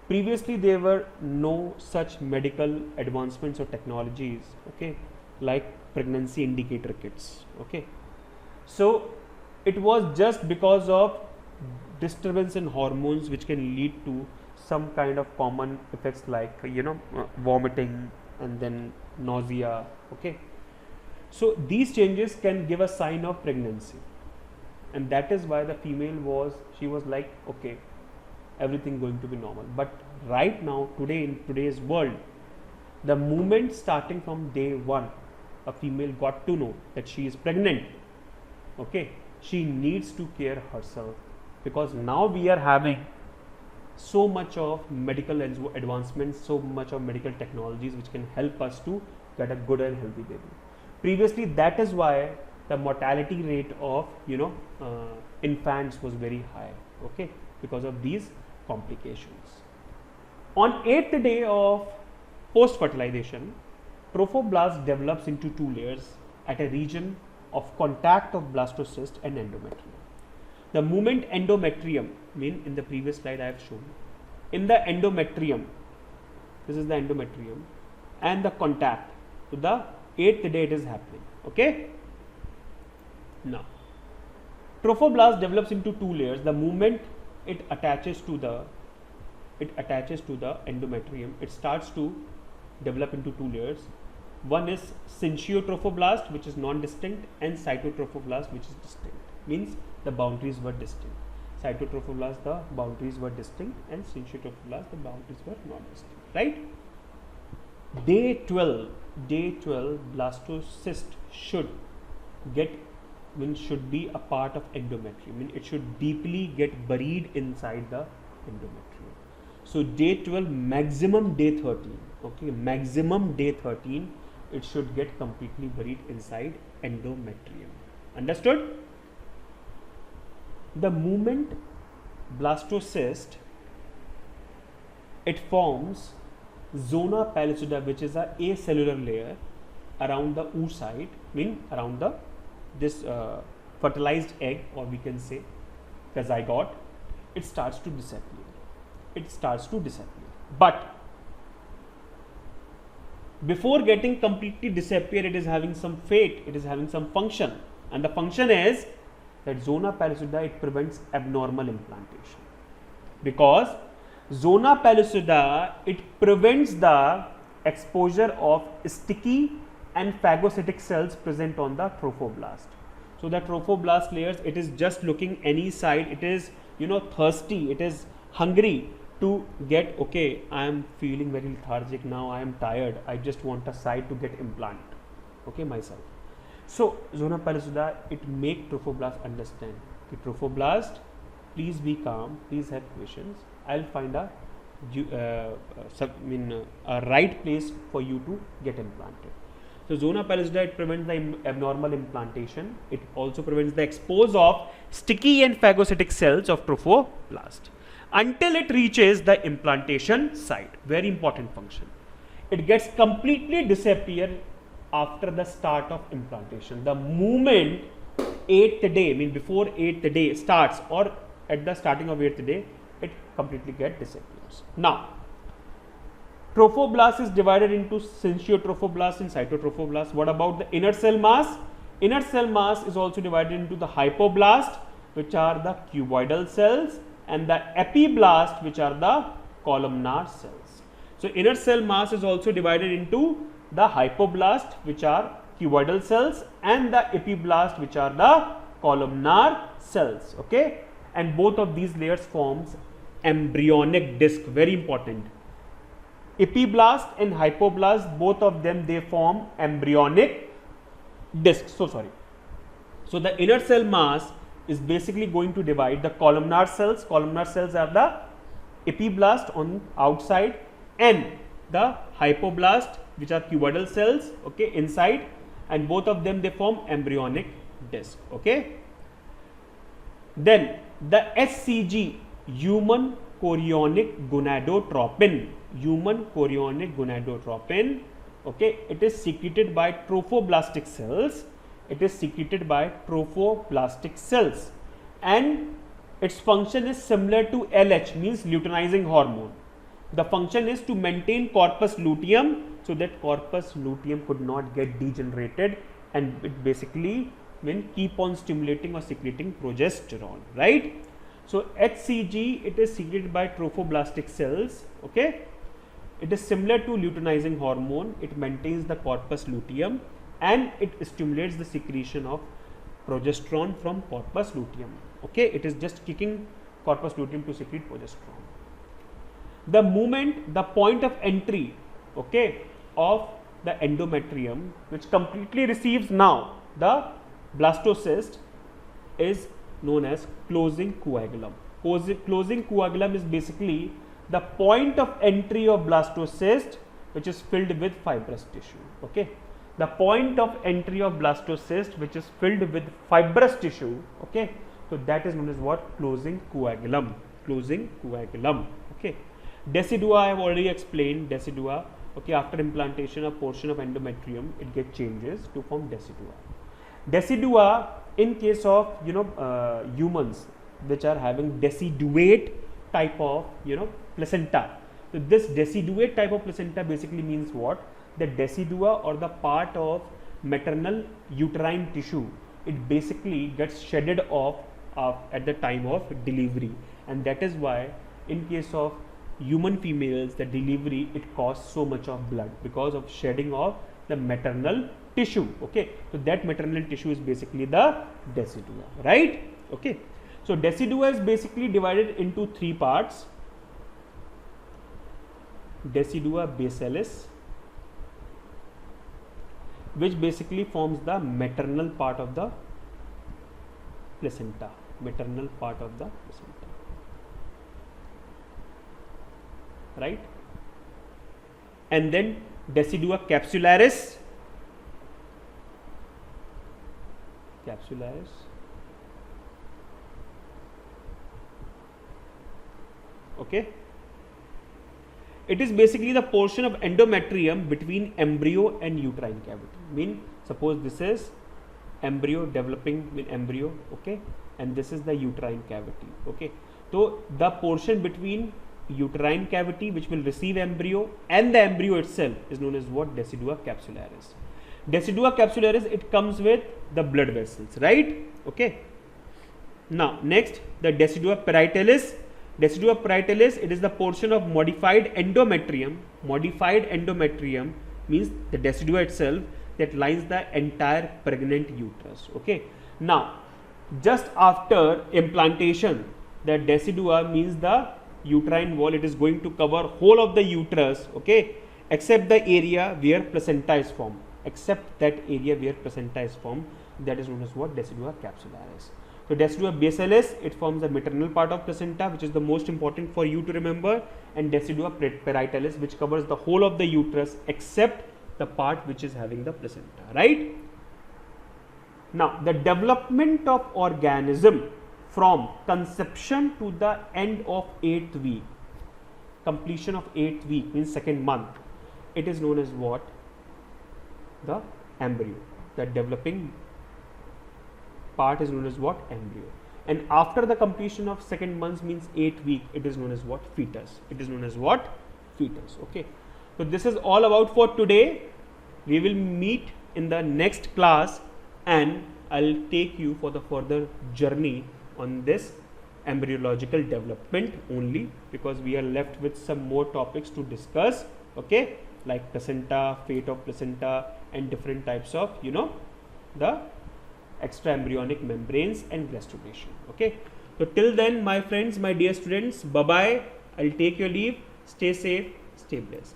previously there were no such medical advancements or technologies, okay, like pregnancy indicator kits. Okay, so it was just because of disturbance in hormones which can lead to some kind of common effects like vomiting and then nausea. Okay, so these changes can give a sign of pregnancy, and that is why the female was like, okay, everything going to be normal. But right now, today, in today's world, the moment starting from day one, a female got to know that she is pregnant, okay, she needs to care herself, because now we are having so much of medical advancements, so much of medical technologies which can help us to get a good and healthy baby. Previously, that is why the mortality rate of infants was very high, okay, because of these complications. On 8th day of post fertilization, trophoblast develops into 2 layers at a region of contact of blastocyst and endometrium. The moment endometrium, in the previous slide I have shown, in the endometrium, this is the endometrium, and the contact, to the 8th day it is happening. Okay, now trophoblast develops into 2 layers. The moment it attaches to the endometrium, it starts to develop into 2 layers. One is syncytotrophoblast, which is non-distinct, and cytotrophoblast, which is distinct. Means the boundaries were distinct. Cytotrophoblast, the boundaries were distinct, and syncytotrophoblast, the boundaries were non-distinct. Right? Day 12, blastocyst should be a part of endometrium. It should deeply get buried inside the endometrium. So day 12, maximum day 13. Okay, maximum day 13, it should get completely buried inside endometrium. Understood? The moment blastocyst, it forms zona pellucida, which is a acellular layer around the oocyte, around this fertilized egg, or we can say the zygote. It starts to disappear. it starts to disappear. But before getting completely disappear, it is having some fate, it is having some function, and the function is that zona pellucida, it prevents abnormal implantation, because zona pellucida, it prevents the exposure of sticky and phagocytic cells present on the trophoblast. So the trophoblast layers, it is just looking any side, it is thirsty, it is hungry to get, okay, I am feeling very lethargic now, I am tired, I just want a site to get implant, okay, myself. So zona pellucida, it make trophoblast understand, okay, trophoblast, please be calm, please have patience, I'll find a right place for you to get implanted. So zona pellucida, it prevents the abnormal implantation. It also prevents the expose of sticky and phagocytic cells of trophoblast until it reaches the implantation site. Very important function. It gets completely disappear after the start of implantation. The moment 8th day, before 8th day starts, or at the starting of 8th day, it completely disappears. Now, trophoblast is divided into syncytotrophoblast and cytotrophoblast. What about the inner cell mass? Inner cell mass is also divided into the hypoblast, which are the cuboidal cells, and the epiblast, which are the columnar cells. So inner cell mass is also divided into the hypoblast, which are cuboidal cells, and the epiblast, which are the columnar cells. Okay, and both of these layers forms embryonic disc. Very important. Epiblast and hypoblast, both of them, they form embryonic disc. So the inner cell mass is basically going to divide the columnar cells. Columnar cells are the epiblast on outside, and the hypoblast, which are cuboidal cells, okay, inside, and both of them, they form embryonic disc. Okay. Then the HCG, human chorionic gonadotropin, okay, it is secreted by trophoblastic cells. It is secreted by trophoblastic cells, and its function is similar to LH, means luteinizing hormone. The function is to maintain corpus luteum, so that corpus luteum could not get degenerated, and it basically keep on stimulating or secreting progesterone, right? So HCG, it is secreted by trophoblastic cells. Okay, it is similar to luteinizing hormone. It maintains the corpus luteum, and it stimulates the secretion of progesterone from corpus luteum. Okay, it is just kicking corpus luteum to secrete progesterone. The moment, the point of entry, okay, of the endometrium, which completely receives now the blastocyst, is known as closing coagulum. Closing coagulum is basically the point of entry of blastocyst, which is filled with fibrous tissue. Okay, the point of entry of blastocyst, which is filled with fibrous tissue. Okay, so that is known as what? Closing coagulum. Closing coagulum. Okay, decidua, I have already explained. Decidua. Okay, after implantation, a portion of endometrium, it gets changes to form decidua. Decidua, in case of humans which are having deciduate type of placenta. So this deciduate type of placenta basically means what? The decidua, or the part of maternal uterine tissue, it basically gets shedded off at the time of delivery, and that is why in case of human females, the delivery, it costs so much of blood because of shedding of the maternal tissue. Okay, so that maternal tissue is basically the decidua, right? Okay, so decidua is basically divided into three parts: decidua basalis, which basically forms the maternal part of the placenta. Maternal part of the placenta, right? And then decidua capsularis, okay, it is basically the portion of endometrium between embryo and uterine cavity. Suppose this is embryo developing in embryo, okay, and this is the uterine cavity. Okay, so the portion between uterine cavity which will receive embryo, and the embryo itself is known as what? Decidua capsularis. Decidua capsularis, it comes with the blood vessels, right? Okay. Now next, the decidua parietalis. Decidua parietalis, it is the portion of modified endometrium. Modified endometrium means the decidua itself that lines the entire pregnant uterus. Okay. Now just after implantation, the decidua means the uterine wall, it is going to cover whole of the uterus, okay, except the area where placenta is formed. Except that area where placenta is formed, that is known as what? Decidua capsularis. So decidua basalis, it forms the maternal part of placenta, which is the most important for you to remember, and decidua parietalis, which covers the whole of the uterus except the part which is having the placenta, right? Now the development of organism from conception to the end of 8th week, completion of 8th week means second month, it is known as what? The embryo. The developing part is known as what? Embryo. And after the completion of second month means 8th week, it is known as what? Fetus. It is known as what? Fetus. Okay. So this is all about for today. We will meet in the next class and I'll take you for the further journey on this embryological development only, because we are left with some more topics to discuss, okay, like placenta, fate of placenta, and different types of, you know, the extra embryonic membranes and gastrulation. Okay, so till then, my friends, my dear students, bye bye. I'll take your leave. Stay safe, stay blessed.